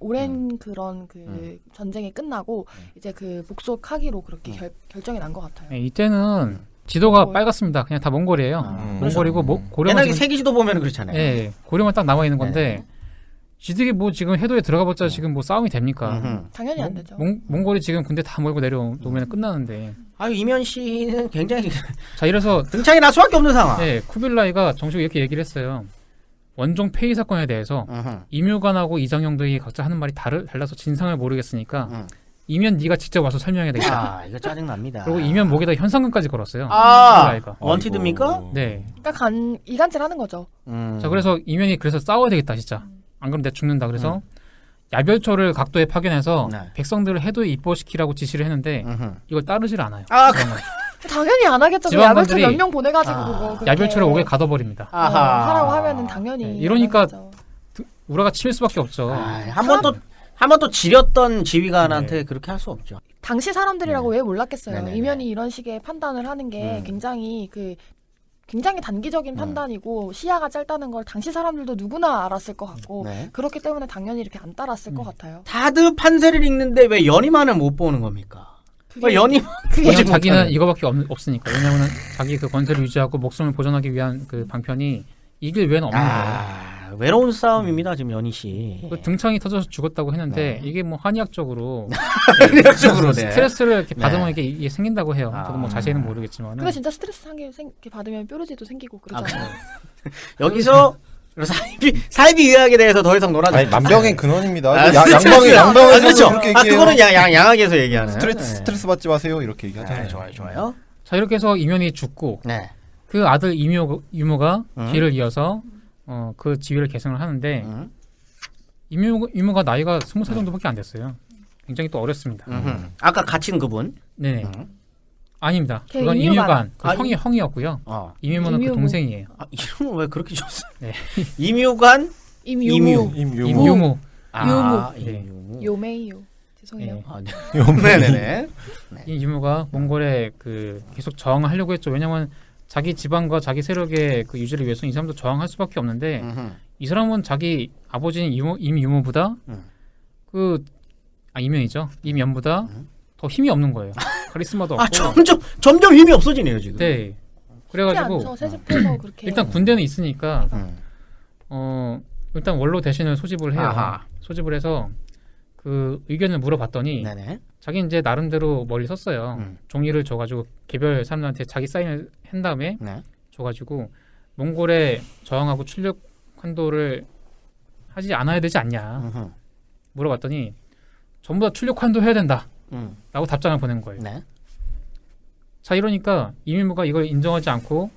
그런 그 전쟁이 끝나고 이제 그 복속하기로 그렇게 결정이 난 것 같아요. 네, 이때는 지도가 몽골. 빨갛습니다. 그냥 다 몽골이에요. 몽골이고 고려만 옛날에 지금, 세계지도 보면 그렇잖아요. 예, 고려만 딱 남아 있는 건데 지들이 뭐 지금 해도에 들어가봤자 지금 뭐 싸움이 됩니까? 당연히 안 되죠. 몽골이 지금 군대 다 몰고 내려오면 끝나는데. 아유 이면 씨는 굉장히 자, 이래서 등창이 날 수밖에 없는 상황. 예, 쿠빌라이가 정식 이렇게 얘기를 했어요. 원종 폐위 사건에 대해서 음흠. 이묘관하고 이정영들이 각자 하는 말이 달라서 진상을 모르겠으니까 이면 네가 직접 와서 설명해야 되겠다. 아 이거 짜증 납니다. 그리고 이면 목에다 현상금까지 걸었어요. 아 쿠빌라이가. 원티드입니까? 네. 그러니까 이간질하는 거죠. 자, 그래서 이면이 그래서 싸워야 되겠다 진짜. 안 그러면 내가 죽는다. 그래서 야별초를 각도에 파견해서 네. 백성들을 해도에 입보시키라고 지시를 했는데 이걸 따르질 않아요. 아, 그러면 당연히 안 하겠죠. 지방관들이 야별초 몇 명 보내가지고 그거 그렇게 야별초를 옥에 가둬버립니다. 아하. 하라고 하면은 당연히 네, 이러니까 안 하겠죠. 우라가 치밀 수밖에 없죠. 한 번 또 지렸던 지휘관한테 그렇게 할 수 없죠. 당시 사람들이라고 왜 몰랐겠어요. 네네네. 이면이 이런 식의 판단을 하는 게 굉장히 단기적인 판단이고 시야가 짧다는 걸 당시 사람들도 누구나 알았을 것 같고 네. 그렇기 때문에 당연히 이렇게 안 따랐을 것 같아요. 다들 판세를 읽는데 왜 연희만을 못 보는 겁니까? 왜 연희만 왜냐면 자기는 이거밖에 없으니까. 왜냐면은 자기 그 권세를 유지하고 목숨을 보존하기 위한 그 방편이 이길 외에는 없는 거예요. 외로운 싸움입니다 지금 연희 씨. 그 등창이 터져서 죽었다고 했는데 이게 뭐 한의학적으로 한의학적으로 네. 스트레스를 이렇게 받으면 네. 이게 생긴다고 해요. 저도 뭐 자세히는 모르겠지만. 근데 진짜 스트레스 이렇게 받으면 뾰루지도 생기고 그러잖아요. 여기서 사이비 의학에 대해서 더 이상 놀아주지 아니 만병의 근원입니다. 스트레스. 양방에서 그렇죠. 그렇게 얘기해요. 그거는 양학에서 얘기하는. 스트레스 받지 마세요 이렇게 얘기하잖아요. 좋아요. 자, 이렇게 해서 이면이 죽고 네. 그 아들 이묘가 뒤를 이어서 그 지위를 계승을 하는데 이묘가 나이가 20살 정도밖에 안 됐어요. 굉장히 또 어렸습니다. 아까 갇힌 그분. 네. 아닙니다. 걔 그건 이묘관. 이묘관. 그 아, 형이었고요. 이묘는 그 이묘모. 동생이에요. 이름을 왜 그렇게 줬어요? 네. 이묘관 임유무, 임유모. 유모. 네. 요메이요. 죄송해요. 네. 네네네. 이 유모가 몽골에 그 계속 저항을 하려고 했죠. 왜냐면 자기 지방과 자기 세력의 그 유지를 위해서 이 사람도 저항할 수밖에 없는데 이 사람은 자기 아버지인 임유모보다 이면이죠. 임연보다 더 힘이 없는 거예요. 카리스마도 없고. 점점 힘이 없어지네요 지금. 네. 그래가지고 세습해서 그렇게 일단 군대는 있으니까 일단 원로 대신을 소집을 해요. 아하. 소집을 해서 그 의견을 물어봤더니 네네. 자기 이제 나름대로 머리 썼어요. 종이를 줘가지고 개별 사람들한테 자기 사인을 한 다음에 네. 줘가지고 몽골에 저항하고 출력 환도를 하지 않아야 되지 않냐 물어봤더니 전부 다 출력 환도 해야 된다 라고 답장을 보낸 거예요. 네. 자, 이러니까 이민무가 이걸 인정하지 않고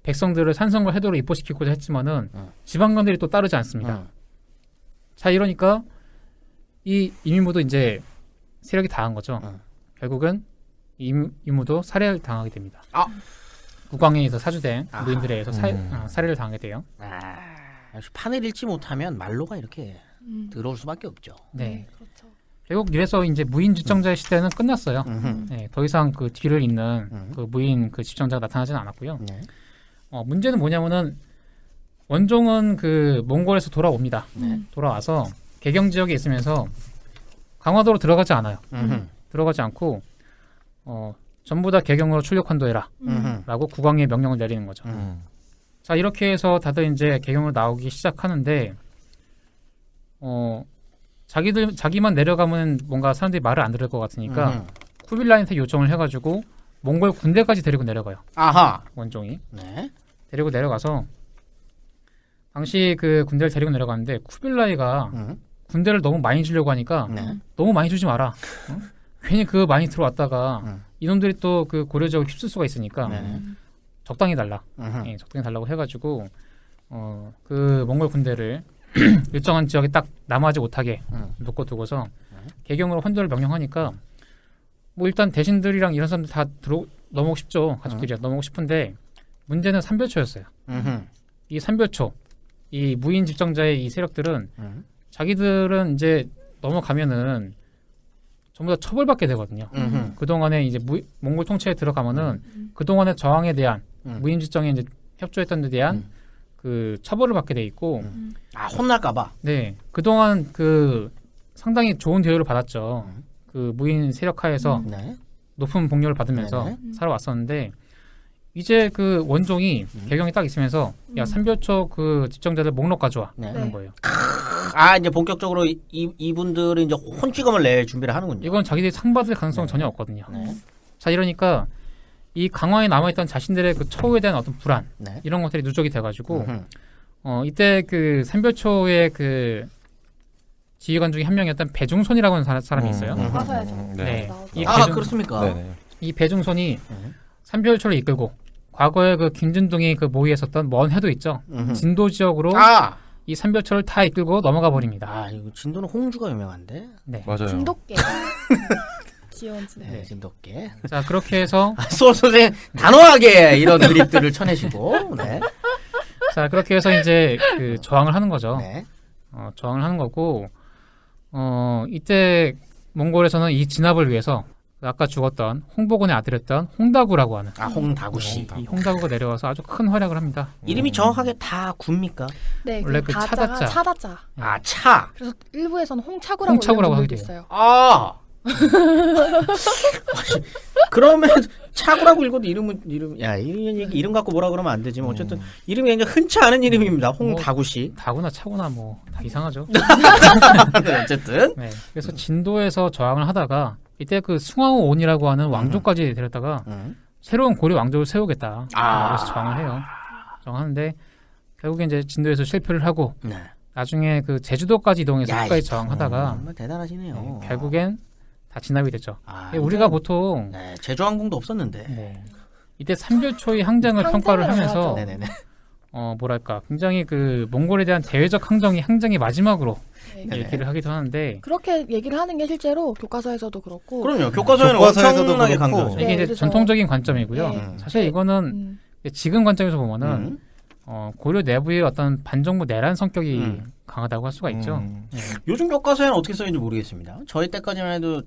백성들을 산성과 해도로 입보시키고자 했지만은 지방관들이 또 따르지 않습니다. 자, 이러니까 이 이민무도 이제 세력이 다한 거죠. 결국은 이민무도 살해를 당하게 됩니다. 국왕에 의해서 사주된 무인들에 의해서 살해를 당하게 돼요. 역시 판을 읽지 못하면 말로가 이렇게 들어올 수밖에 없죠. 네. 그렇죠. 결국 이래서 이제 무인 집정자의 시대는 끝났어요. 음흠. 네, 더 이상 그 뒤를 잇는 그 무인 그 집정자가 나타나지는 않았고요. 네. 문제는 뭐냐면은 원종은 그 몽골에서 돌아옵니다. 네. 돌아와서 개경 지역에 있으면서 강화도로 들어가지 않아요. 음흠. 들어가지 않고 전부 다 개경으로 출력한도해라 음흠. 라고 국왕의 명령을 내리는 거죠. 자, 이렇게 해서 다들 이제 개경으로 나오기 시작하는데 자기만 내려가면 뭔가 사람들이 말을 안 들을 것 같으니까 음흠. 쿠빌라이한테 요청을 해가지고 몽골 군대까지 데리고 내려가요. 아하. 원종이 네. 데리고 내려가서 당시 그 군대를 데리고 내려갔는데 쿠빌라이가 군대를 너무 많이 주려고 하니까 네. 너무 많이 주지 마라. 괜히 그 많이 들어왔다가 이놈들이 또 그 고려 지역을 휩쓸 수가 있으니까 네. 적당히 달라. 음흠. 예, 적당히 달라고 해가지고 그 몽골 군대를 일정한 지역에 딱 남하지 못하게 놓고 두고서 개경으로 환도를 명령하니까 뭐 일단 대신들이랑 이런 사람들 다 넘어오고 싶죠. 가족들이 넘어오고 싶은데 문제는 삼별초였어요. 이 삼별초, 이 무인 집정자의 이 세력들은 자기들은 이제 넘어가면은 전부 다 처벌받게 되거든요. 그동안에 이제 몽골 통치에 들어가면은 그동안의 저항에 대한 무인 집정에 이제 협조했던 데 대한 그 처벌을 받게 돼 있고 아, 혼날까봐. 네, 그동안 그 상당히 좋은 대우를 받았죠. 그 무인 세력하에서 네. 높은 복렬을 받으면서 네네. 살아왔었는데 이제 그 원종이 개경에 딱 있으면서 야, 삼별초 그 집정자들 목록 가져와 네. 하는 거예요. 아, 이제 본격적으로 이분들은 이제 혼찌검을 낼 준비를 하는군요. 이건 자기들이 상받을 가능성은 전혀 없거든요. 네. 자, 이러니까 이 강화에 남아있던 자신들의 그 처우에 대한 어떤 불안 네. 이런 것들이 누적이 돼가지고 음흠. 이때 그 삼별초의 그 지휘관 중에 한 명이었던 배중손이라고 하는 사람이 있어요. 교과서에서 네. 나오죠. 이 아, 배중, 그렇습니까? 네네. 이 배중손이 삼별초를 이끌고 과거에 그 김준동이 그 모의했었던 먼 해도 있죠. 진도 지역으로 아, 이 삼별초를 다 이끌고 넘어가 버립니다. 아, 이거 진도는 홍주가 유명한데. 네. 맞아요. 진돗개. 지원 진. 네, 진돗개. 자, 그렇게 해서 수호 선생 단호하게 이런 드립들을 쳐내시고. 네. 자, 그렇게 해서 이제 그 저항을 하는 거죠. 네. 저항을 하는 거고 이때 몽골에서는 이 진압을 위해서 아까 죽었던 홍보군의 아들이었던 홍다구라고 하는 아, 홍다구씨. 이 홍다구가 내려와서 아주 큰 활약을 합니다. 이름이 정확하게 다 굽니까? 네, 원래 그 그 다자가 차다자. 차다자. 아, 차. 그래서 일부에서는 홍차구라고 홍차구라고 읽는 분들도 하게 돼요. 있어요. 아. 그러면 차구라고 읽어도 이름 갖고 뭐라 그러면 안 되지만 어쨌든 이름이 굉장히 흔치 않은 이름입니다. 홍다구씨. 다구나 차구나 뭐 다 이상하죠. 네, 어쨌든. 네. 그래서 진도에서 저항을 하다가 이때 그 숭하오 온이라고 하는 왕조까지 데렸다가 새로운 고려 왕조를 세우겠다. 그래서 저항을 해요. 저항하는데 결국에 이제 진도에서 실패를 하고 네. 나중에 그 제주도까지 이동해서 야, 끝까지 저항하다가 정말 대단하시네요. 결국엔 다 진압이 됐죠. 아, 우리가 보통 네, 제주항공도 없었는데. 네. 이때 삼별초의 항쟁을 평가를 항쟁이라고 하면서 하죠. 네네네. 뭐랄까 굉장히 그 몽골에 대한 대외적 항쟁의 마지막으로 네. 얘기를 하기도 하는데 그렇게 얘기를 하는 게 실제로 교과서에서도 그렇고. 그럼요. 교과서에는 교과서에서도 엄청나게 그렇고. 강조하죠. 이게 네, 이제 그래서- 전통적인 관점이고요. 네. 사실 이거는 음. 지금 관점에서 보면은 고려 내부의 어떤 반정부 내란 성격이 강하다고 할 수가 있죠. 네. 요즘 교과서에는 어떻게 써있는지 모르겠습니다. 저희 때까지만 해도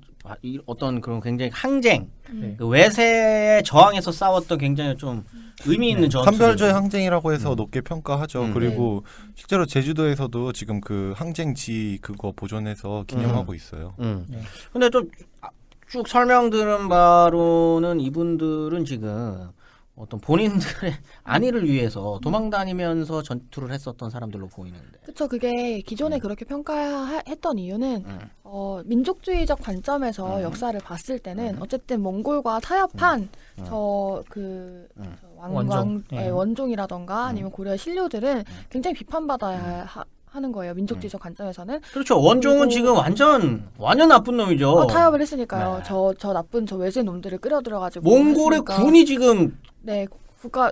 어떤 그런 굉장히 항쟁, 네. 그 외세에 저항해서 싸웠던 굉장히 좀 의미 있는 전투. 삼별조의 항쟁이라고 해서 높게 평가하죠. 그리고 네. 실제로 제주도에서도 지금 그 항쟁지 그거 보존해서 기념하고 있어요. 네. 근데 좀 쭉 설명 들은 바로는 이분들은 지금 어떤 본인들의 안위를 위해서 도망 다니면서 전투를 했었던 사람들로 보이는데. 그쵸. 그게 기존에 그렇게 평가했던 이유는 민족주의적 관점에서 역사를 봤을 때는 어쨌든 몽골과 타협한 원종. 예. 원종이라던가 아니면 고려의 신료들은 굉장히 비판받아야 하는 거예요. 민족주의적 관점에서는. 그렇죠. 원종은 그리고- 지금 완전 나쁜 놈이죠. 타협을 했으니까요. 네. 저 나쁜 저 외세 놈들을 끌어들여가지고 몽골의 했으니까. 군이 지금 네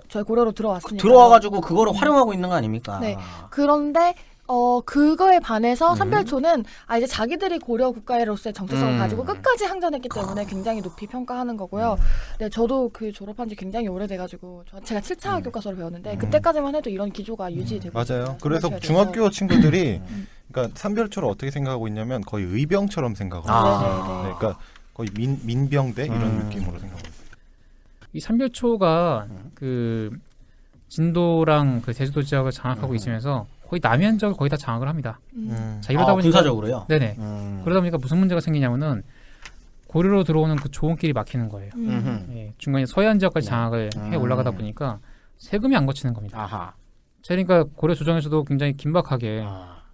저희 고려로 들어왔으니까 들어와가지고 그거를 활용하고 있는 거 아닙니까? 네. 그런데 그거에 반해서 삼별초는 이제 자기들이 고려 국가로서의 정체성을 가지고 끝까지 항전했기 때문에 굉장히 높이 평가하는 거고요. 네, 저도 그 졸업한 지 굉장히 오래돼가지고 제가 7차 교과서를 배웠는데 그때까지만 해도 이런 기조가 유지되고 맞아요. 있어요. 그래서 삼별초에 대해서. 중학교 친구들이 그러니까 삼별초를 어떻게 생각하고 있냐면 거의 의병처럼 생각하고 아. 있어요. 네, 그러니까 거의 민병대 이런 느낌으로 생각하고 있어요. 이 삼별초가 그 진도랑 그 제주도 지역을 장악하고 있으면서 거의 남해안 지역을 거의 다 장악을 합니다. 자 이러다 보니까 군사적으로요. 네네. 그러다 보니까 무슨 문제가 생기냐면은 고려로 들어오는 그 조원길이 막히는 거예요. 예, 중간에 서해안 지역까지 장악을 해 올라가다 보니까 세금이 안 거치는 겁니다. 아하. 그러니까 고려 조정에서도 굉장히 긴박하게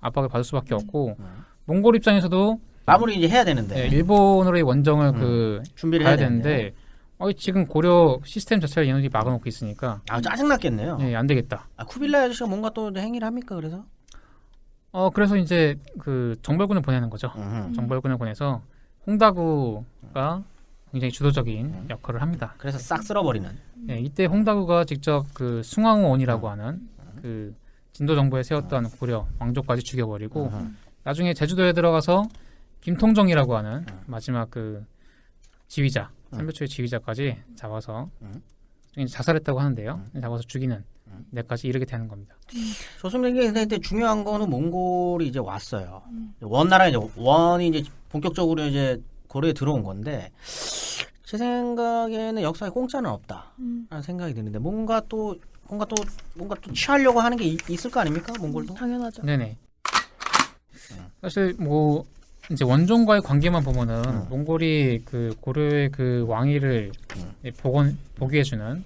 압박을 받을 수밖에 없고 몽골 입장에서도 마무리 이제 해야 되는데 예, 일본으로의 원정을 그 준비를 가야 해야 되는데. 되는데 지금 고려 시스템 자체를 얘네들이 막아놓고 있으니까 짜증났겠네요. 예, 안 되겠다. 쿠빌라이 아저씨가 뭔가 또 행위를 합니까? 그래서? 그래서 이제 그 정벌군을 보내는 거죠. 정벌군을 보내서 홍다구가 굉장히 주도적인 역할을 합니다. 그래서 싹 쓸어버리는. 예, 이때 홍다구가 직접 그 숭앙호원이라고 하는 그 진도 정부에 세웠던 고려 왕족까지 죽여버리고 나중에 제주도에 들어가서 김통정이라고 하는 마지막 그 지휘자 삼별초의 지휘자까지 잡아서 자살했다고 하는데요. 잡아서 죽이는 데까지 이르게 되는 겁니다. 좋습니다. 이게 근데 중요한 거는 몽골이 이제 왔어요. 원나라 이제 원이 이제 본격적으로 이제 고려에 들어온 건데 제 생각에는 역사에 공짜는 없다라는 생각이 드는데 뭔가 또 취하려고 하는 게 있을 거 아닙니까? 몽골도? 당연하죠. 네네. 사실 뭐 이제 원종과의 관계만 보면은 몽골이 그 고려의 그 왕위를 복위해주는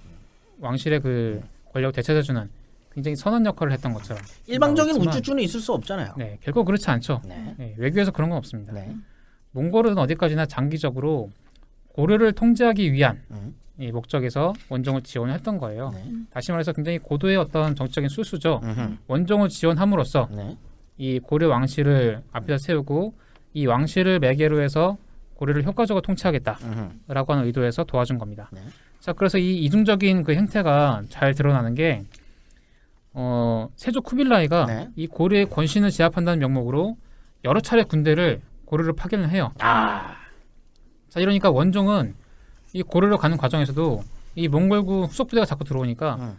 왕실의 그 권력을 되찾아주는 굉장히 선한 역할을 했던 것처럼 일방적인 나오지만, 우쭈쭈는 있을 수 없잖아요. 네, 결코 그렇지 않죠. 네. 네, 외교에서 그런 건 없습니다. 네. 몽골은 어디까지나 장기적으로 고려를 통제하기 위한 이 목적에서 원종을 지원했던 거예요. 네. 다시 말해서 굉장히 고도의 어떤 정치적인 수수죠. 음흠. 원종을 지원함으로써 네. 이 고려 왕실을 앞에다 세우고 이 왕실을 매개로 해서 고려를 효과적으로 통치하겠다라고 하는 의도에서 도와준 겁니다. 네. 자, 그래서 이 이중적인 그 행태가 잘 드러나는 게 세조 쿠빌라이가 네. 이 고려의 권신을 제압한다는 명목으로 여러 차례 군대를 고려를 파견을 해요. 자, 이러니까 원종은 이 고려로 가는 과정에서도 이 몽골군 후속 부대가 자꾸 들어오니까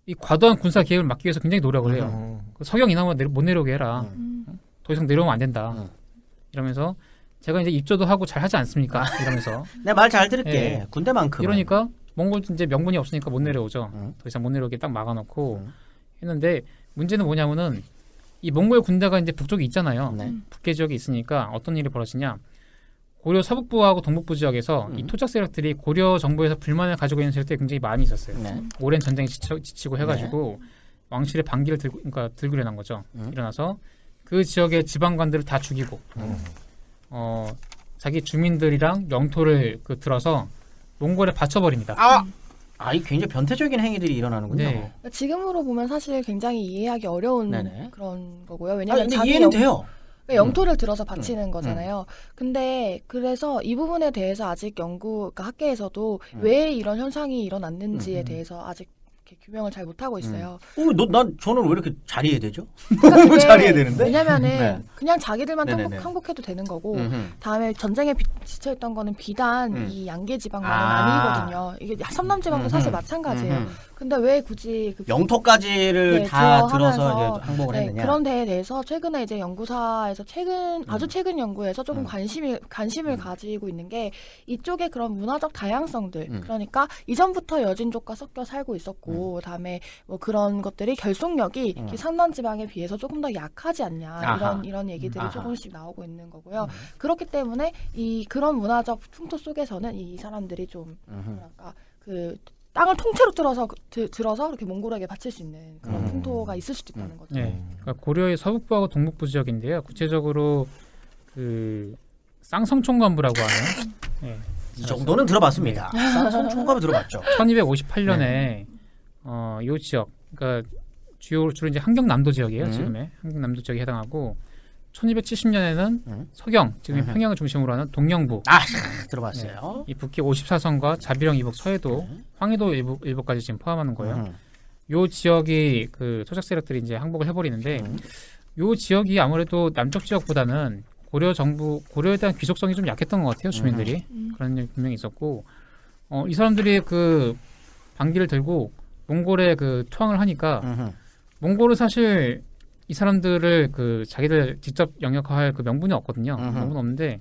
이 과도한 군사 개입을 막기 위해서 굉장히 노력을 해요. 그 서경 이나마 못 내려오게 해라. 더 이상 내려오면 안 된다. 이러면서 제가 이제 입조도 하고 잘 하지 않습니까? 이러면서 내가 말 잘 들을게. 예. 군대만큼. 이러니까 몽골 이제 명분이 없으니까 못 내려오죠. 더 이상 못 내려오게 딱 막아놓고 했는데 문제는 뭐냐면은 이 몽골 군대가 이제 북쪽에 있잖아요. 네. 북계 지역에 있으니까 어떤 일이 벌어지냐? 고려 서북부하고 동북부 지역에서 이 토착 세력들이 고려 정부에서 불만을 가지고 있는 세력들이 굉장히 많이 있었어요. 네. 오랜 전쟁에 지치고 해가지고 왕실의 반기를 들고 일어난 거죠. 일어나서 그 지역의 지방관들을 다 죽이고 자기 주민들이랑 영토를 들어서 몽골에 바쳐버립니다. 이 굉장히 변태적인 행위들이 일어나는군요. 네. 지금으로 보면 사실 굉장히 이해하기 어려운 네네. 그런 거고요. 왜냐하면 근데 자기 이해는 돼요. 영토를 들어서 바치는 거잖아요. 근데 그래서 이 부분에 대해서 아직 그러니까 학계에서도 왜 이런 현상이 일어났는지에 대해서 아직 이렇게 규명을 잘 못하고 있어요. 저는 왜 이렇게 잘 이해되죠? 그러니까 너무 그게 잘 이해되는데? 왜냐면은 네. 그냥 자기들만 네네네. 항복해도 되는 거고 음흠. 다음에 전쟁에 지쳐있던 거는 비단 이 양계 지방만은 아. 아니거든요. 이게 섬남 지방도 사실 마찬가지예요. 음흠. 근데 왜 굳이 영토까지를 네, 다 들어하면서, 들어서 이제 항복을 했느냐? 그런 데에 대해서 최근에 이제 연구사에서 아주 최근 연구에서 조금 관심을 가지고 있는 게 이쪽에 그런 문화적 다양성들 그러니까 이전부터 여진족과 섞여 살고 있었고 그다음에 뭐 그런 것들이 결속력이 산남 지방에 비해서 조금 더 약하지 않냐 아하. 이런 얘기들이 아하. 조금씩 나오고 있는 거고요. 그렇기 때문에 이 그런 문화적 풍토 속에서는 이 사람들이 좀 뭐랄까 그 땅을 통째로 들어서 이렇게 몽골에게 바칠 수 있는 그런 풍토가 있을 수도 있다는 거죠. 네. 그러니까 고려의 서북부하고 동북부 지역인데요. 구체적으로 그 쌍성총관부라고 하는 이 정도는 들어봤습니다. 쌍성 총각을 들어봤죠. 1258년에 이 지역, 그러니까 주로 이제 함경남도 지역이에요. 지금의 함경남도 지역에 해당하고 1270년에는 서경, 지금 평양을 중심으로 하는 동영부. 들어봤어요. 이 북기 54선과 자비령 이북 서해도, 황해도 일부까지 지금 포함하는 거예요. 요 지역이 그 토착 세력들이 이제 항복을 해버리는데, 요 지역이 아무래도 남쪽 지역보다는 고려에 대한 귀속성이 좀 약했던 것 같아요, 주민들이. 그런 일이 분명히 있었고, 이 사람들이 그 반기를 들고 몽골에 그 투항을 하니까, 몽골은 사실 이 사람들을 그 자기들 직접 영역화할 그 명분이 없거든요. 음흠. 명분 없는데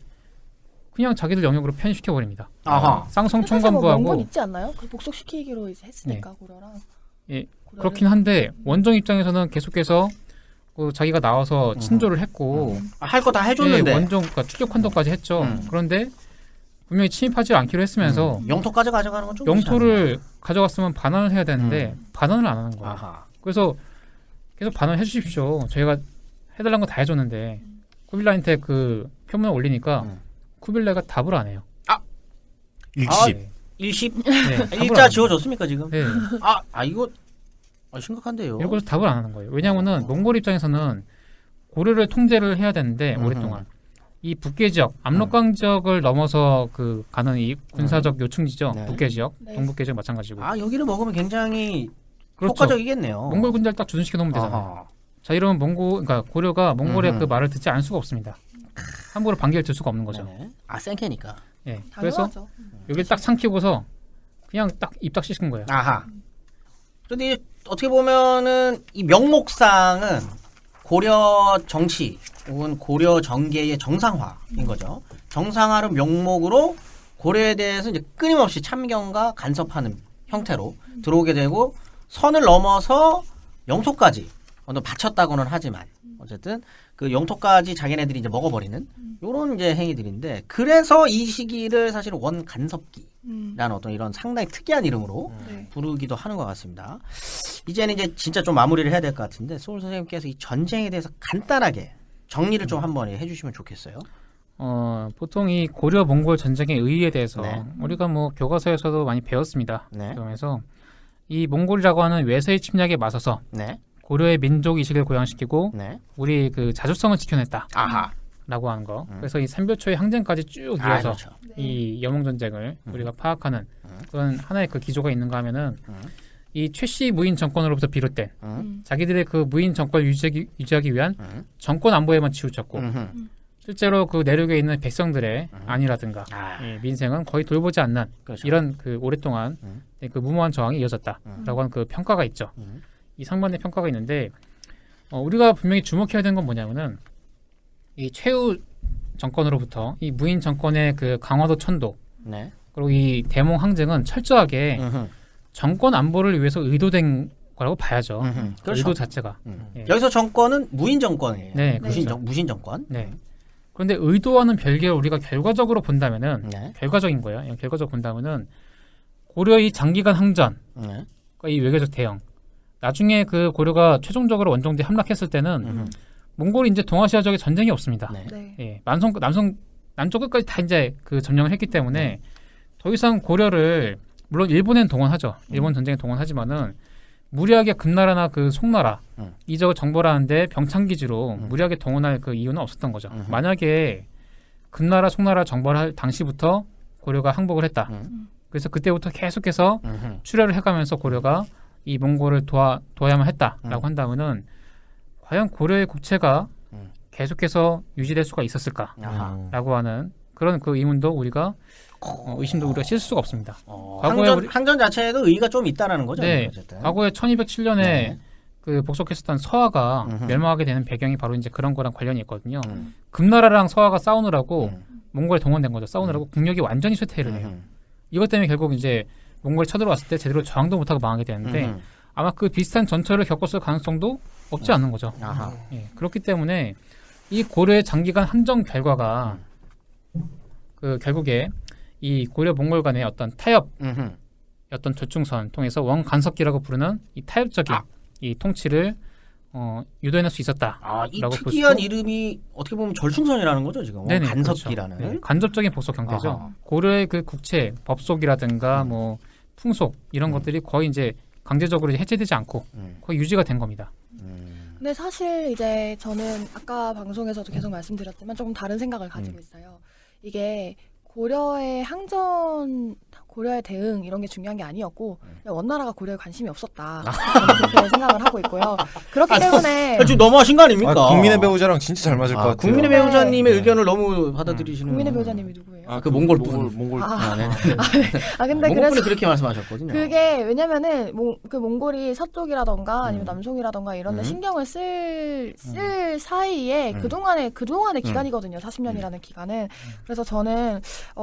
그냥 자기들 영역으로 편입시켜 버립니다. 아하. 쌍성 사실 뭐 총관부하고 명분 있지 않나요? 그 복속시키기로 이제 했으니까 고려랑. 예, 고려를- 그렇긴 한데 원정 입장에서는 계속해서 그 자기가 나와서 친조를 했고 할 거 다 예, 해줬는데 원정 그러니까 추격 환도까지 했죠. 그런데 분명히 침입하지 않기로 했으면서 영토까지 가져가는 건 좀 영토를 가져갔으면 반환을 해야 되는데 반환을 안 하는 거예요. 아하. 그래서 계속 반환해 주십시오. 저희가 해달라는 거 다 해줬는데 쿠빌라한테 그 표문을 올리니까 쿠빌라가 답을 안 해요. 일십. 네. 일십 네, 답을 안 일자 해요. 지워줬습니까 지금? 네. 이거 심각한데요. 이러고서 답을 안 하는 거예요. 왜냐하면은 몽골 입장에서는 고려를 통제를 해야 되는데 음흠. 오랫동안 이 북계 지역, 압록강 지역을 넘어서 그 가는 이 군사적 요충지죠. 네. 북계 지역, 네. 동북계 지역 마찬가지고. 여기를 먹으면 굉장히 그렇죠. 효과적이겠네요. 몽골 군대를 딱 주둔시켜 놓으면 되잖아요. 아하. 자 이러면 그러니까 고려가 몽골의 음흠. 그 말을 듣지 않을 수가 없습니다. 함부로 반기를 들 수가 없는 거죠. 네네. 센케니까. 예. 그래서 당연하죠. 여기를 딱 삼키고서 그냥 딱 입 딱 씻은 거예요. 아하. 근데 어떻게 보면은 이 명목상은 고려 정치 혹은 고려 정계의 정상화인 거죠. 정상화를 명목으로 고려에 대해서 이제 끊임없이 참견과 간섭하는 형태로 들어오게 되고 선을 넘어서 영토까지 바쳤다고는 하지만 어쨌든 그 영토까지 자기네들이 이제 먹어버리는 요런 이제 행위들인데 그래서 이 시기를 사실 원간섭기라는 어떤 이런 상당히 특이한 이름으로 네. 부르기도 하는 것 같습니다. 이제는 이제 진짜 좀 마무리를 해야 될 것 같은데 소울 선생님께서 이 전쟁에 대해서 간단하게 정리를 좀 한번 해주시면 좋겠어요. 보통 이 고려 몽골 전쟁의 의의에 대해서 네. 우리가 뭐 교과서에서도 많이 배웠습니다. 네. 그러면서 이 몽골이라고 하는 외세의 침략에 맞서서 네, 고려의 민족 이식을 고양시키고 네, 우리 그 자주성을 지켜냈다라고 아하, 하는 거. 그래서 이 삼별초의 항쟁까지 쭉 이어서 그렇죠. 이 여몽 전쟁을 우리가 파악하는 그런 하나의 그 기조가 있는가 하면은 이 최씨 무인 정권으로부터 비롯된 자기들의 그 무인 정권 유지하기 위한 정권 안보에만 치우쳤고 실제로 그 내륙에 있는 백성들의 안이라든가 예, 민생은 거의 돌보지 않는 그렇죠. 이런 그 오랫동안 그 무모한 저항이 이어졌다라고 하는 그 평가가 있죠. 이 상반된 평가가 있는데 우리가 분명히 주목해야 되는 건 뭐냐면은 이 최후 정권으로부터 이 무인 정권의 그 강화도 천도 네, 그리고 이 대몽 항쟁은 철저하게 정권 안보를 위해서 의도된 거라고 봐야죠. 그렇죠. 의도 자체가. 예. 여기서 정권은 무인 정권이에요. 네, 무신 정권. 네. 그런데 의도와는 별개로 우리가 결과적으로 본다면은 네, 결과적인 거예요. 결과적으로 본다면은 고려의 장기간 항전, 네, 그러니까 이 외교적 대응. 나중에 그 고려가 최종적으로 원정대에 함락했을 때는 몽골이 이제 동아시아 지역에 전쟁이 없습니다. 네. 네. 예, 남쪽 끝까지 다 이제 그 점령을 했기 때문에 더 이상 고려를 물론 일본엔 동원하죠. 일본 전쟁에 동원하지만은 무리하게 금나라나 그 송나라 이 지역을 정벌하는데 병창 기지로 무리하게 동원할 그 이유는 없었던 거죠. 만약에 금나라, 송나라 정벌할 당시부터 고려가 항복을 했다. 그래서 그때부터 계속해서 출혈을 해가면서 고려가 이 몽골을 도와야만 했다라고 한다면은 과연 고려의 국채가 계속해서 유지될 수가 있었을까라고 하는 그런 그 의문도 우리가 의심도 우리가 실 수가 없습니다. 과거에 항전 자체에도 의의가 좀 있다라는 거죠. 네, 어쨌든. 과거에 1207년에 네. 그 복속했었던 서화가 멸망하게 되는 배경이 바로 이제 그런 거랑 관련이 있거든요. 금나라랑 서화가 싸우느라고 몽골에 동원된 거죠. 싸우느라고 국력이 완전히 쇠퇴를 해요. 이것 때문에 결국 이제 몽골이 쳐들어왔을 때 제대로 저항도 못하고 망하게 되는데 아마 그 비슷한 전철을 겪었을 가능성도 없지 않는 거죠. 아하. 예, 그렇기 때문에 이 고려의 장기간 함정 결과가 그 결국에 이 고려 몽골 간의 어떤 타협, 어떤 조충선 통해서 원간섭기라고 부르는 이 타협적인 이 통치를 유도해낼 수 있었다. 이 라고 볼 특이한 수도- 이름이 어떻게 보면 절충선이라는 거죠 지금. 네네, 간섭기라는. 그렇죠. 네, 간접적인 복속 형태죠. 아하. 고려의 그 국채, 법속이라든가 뭐 풍속 이런 것들이 거의 이제 강제적으로 이제 해체되지 않고 거의 유지가 된 겁니다. 근데 사실 이제 저는 아까 방송에서도 계속 말씀드렸지만 조금 다른 생각을 가지고 있어요. 이게 고려의 항전, 고려의 대응 이런 게 중요한 게 아니었고 그냥 원나라가 고려에 관심이 없었다. 저는 그렇게 생각을 하고 있고요. 그렇기 때문에 지금 너무하신 거 아닙니까? 국민의 배우자랑 진짜 잘 맞을 것 같아요. 국민의 네. 배우자님의 의견을 너무 받아들이시는. 국민의 배우자님이 누구예요? 그 몽골 분. 몽골. 아, 네. 근데 몽골 그래서 분이 그렇게 말씀하셨거든요. 그게 왜냐면은 그 몽골이 서쪽이라던가 아니면 음. 남송이라던가 이런 데 음. 신경을 쓸 사이에 그동안의 기간이거든요. 40년이라는 기간은. 그래서 저는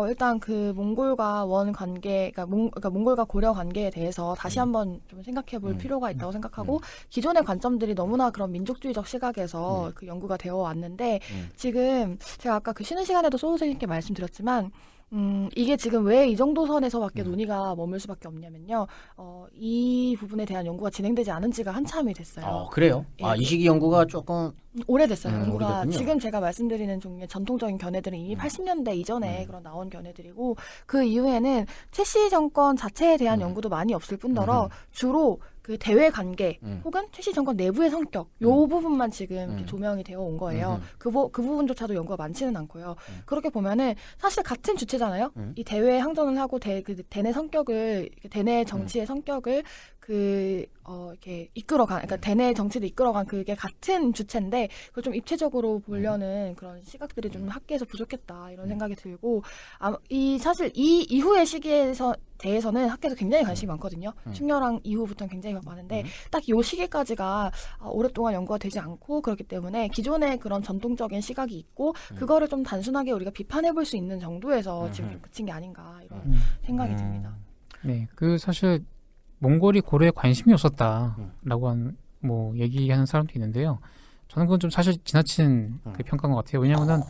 일단 그 몽골과 원 관계, 그러니까 몽골과 고려 관계에 대해서 다시 한번 좀 생각해 볼 필요가 있다고 생각하고 기존의 관점들이 너무나 그런 민족주의적 시각에서 그 연구가 되어 왔는데 지금 제가 아까 그 쉬는 시간에도 소우 선생님께 말씀드렸지만 이게 지금 왜 이 정도 선에서밖에 논의가 머물 수밖에 없냐면요. 이 부분에 대한 연구가 진행되지 않은 지가 한참이 됐어요. 그래요? 예. 이 시기 연구가 조금 오래됐어요. 연구가 오래됐군요. 지금 제가 말씀드리는 종류의 전통적인 견해들은 이미 80년대 이전에 그런 나온 견해들이고 그 이후에는 최씨 정권 자체에 대한 연구도 많이 없을 뿐더러 주로 그 대외 관계 혹은 최씨 정권 내부의 성격 요 부분만 지금 이렇게 조명이 되어 온 거예요. 그 부분조차도 연구가 많지는 않고요. 그렇게 보면은 사실 같은 주체잖아요. 이 대외 항전을 하고 그 대내 성격을 대내 정치의 성격을 이렇게 이끌어간, 그러니까 대내 정치를 이끌어간 그게 같은 주체인데 그걸 좀 입체적으로 보려는 그런 시각들이 좀 학계에서 부족했다 이런 생각이 들고 사실 이 이후의 시기에서 대해서는 학계에서 굉장히 관심이 많거든요. 충렬왕 이후부터는 굉장히 많은데 딱 이 시기까지가 오랫동안 연구가 되지 않고 그렇기 때문에 기존의 그런 전통적인 시각이 있고 그거를 좀 단순하게 우리가 비판해 볼 수 있는 정도에서 지금 좀 그친 게 아닌가 이런 생각이 듭니다. 네, 그 사실 몽골이 고려에 관심이 없었다라고 얘기하는 사람도 있는데요. 저는 그건 좀 사실 지나친 그 평가인 것 같아요. 왜냐하면은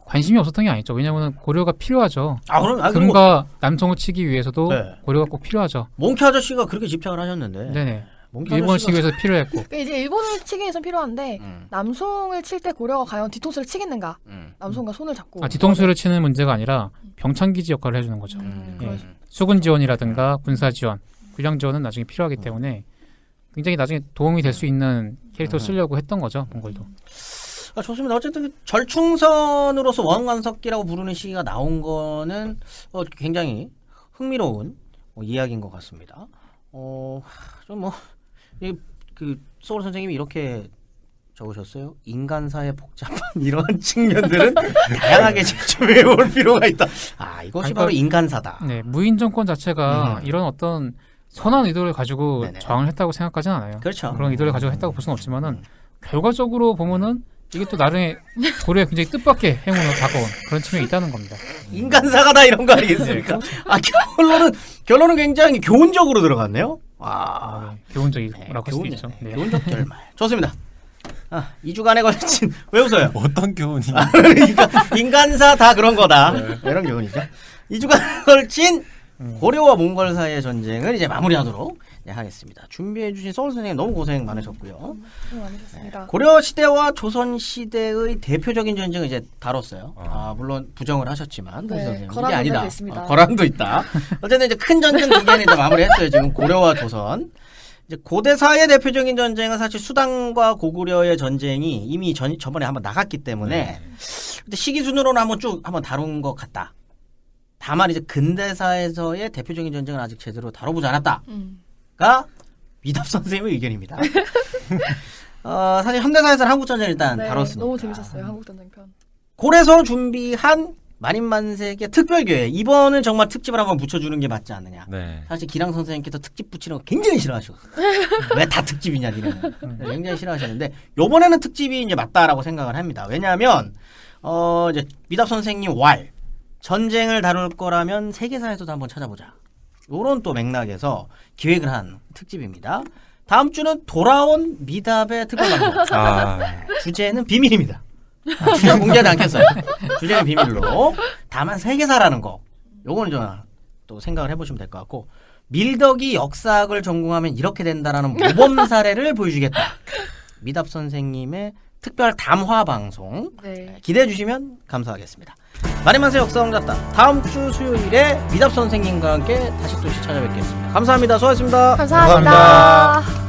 관심이 없었던 게 아니죠. 왜냐하면은 고려가 필요하죠. 그럼 금과 남송을 치기 위해서도 네. 고려가 꼭 필요하죠. 몽키 아저씨가 그렇게 집착을 하셨는데. 네네. 몽키 일본을 아저씨가- 치기 위해서 필요했고. 그러니까 이제 일본을 치기 위해서 필요한데 남송을 칠 때 고려가 과연 뒤통수를 치겠는가? 남송과 손을 잡고 뒤통수를 치는 문제가 아니라 병창기지 역할을 해주는 거죠. 예. 수군 지원이라든가 군사 지원, 군량 지원은 나중에 필요하기 때문에 굉장히 나중에 도움이 될 수 있는 캐릭터를 쓰려고 했던 거죠. 몽골도. 좋습니다. 어쨌든 그 절충선으로서 원관석기라고 부르는 시기가 나온 거는 굉장히 흥미로운 이야기인 것 같습니다. 그 소울 선생님이 이렇게 적으셨어요. 인간사의 복잡한 이런 측면들은 다양하게 제출해 올 필요가 있다. 이것이 바로 인간사다. 네, 무인 정권 자체가 이런 어떤 선한 의도를 가지고 네네. 저항을 했다고 생각하지는 않아요. 그렇죠. 그런 의도를 가지고 했다고 볼 수는 없지만은 결과적으로 보면은 이게 또 나중에 고려에 굉장히 뜻밖의 행운으로 다가온 그런 측면이 있다는 겁니다. 인간사가 다 이런 거 아니겠습니까? 결론은 굉장히 교훈적으로 들어갔네요. 교훈적이라고 할 수도 있죠. 네. 교훈적 결말. 좋습니다. 2주간에 걸친 왜 웃어요? 어떤 교훈이? 그러니까 인간사 다 그런 거다. 이런 교훈이죠. 2주간에 걸친 고려와 몽골 사이의 전쟁을 이제 마무리하도록 하겠습니다. 준비해주신 서울 선생님 너무 고생 많으셨고요. 많으셨습니다. 고려 시대와 조선 시대의 대표적인 전쟁을 이제 다뤘어요. 물론 부정을 하셨지만 네, 선생님. 이게 거란도 아니다. 있습니다. 거란도 있다. 어쨌든 이제 큰 전쟁 두 개는 이제 마무리했어요. 지금 고려와 조선. 이제 고대사의 대표적인 전쟁은 사실 수당과 고구려의 전쟁이 이미 저번에 한번 나갔기 때문에 근데 시기 순으로는 한번 다룬 것 같다. 다만 이제 근대사에서의 대표적인 전쟁은 아직 제대로 다뤄보지 않았다. 가 미답 선생님의 의견입니다. 사실 현대사에서는 한국전쟁 일단 다뤘습니다. 너무 재밌었어요. 한국전쟁편. 고래서 준비한 만인만색의 특별교회. 이번은 정말 특집을 한번 붙여주는 게 맞지 않느냐. 네. 사실 기랑 선생님께서 특집 붙이는 거 굉장히 싫어하셨어요. 왜 다 특집이냐, 니네는. 굉장히 싫어하셨는데 요번에는 특집이 이제 맞다라고 생각을 합니다. 왜냐하면 이제 미답 선생님 전쟁을 다룰 거라면 세계사에서도 한번 찾아보자. 요런 또 맥락에서 기획을 한 특집입니다. 다음 주는 돌아온 미답의 특별방송. 주제는 비밀입니다. 주제 공개하지 않겠어요. 주제는 비밀로. 다만 세계사라는 거. 요거는 좀 또 생각을 해보시면 될 것 같고 밀덕이 역사학을 전공하면 이렇게 된다라는 모범 사례를 보여주겠다. 미답 선생님의 특별 담화 방송 기대해 주시면 감사하겠습니다. 마리만세 역사공작단 다음 주 수요일에 미답 선생님과 함께 다시 또 찾아뵙겠습니다. 감사합니다. 수고하셨습니다. 감사합니다.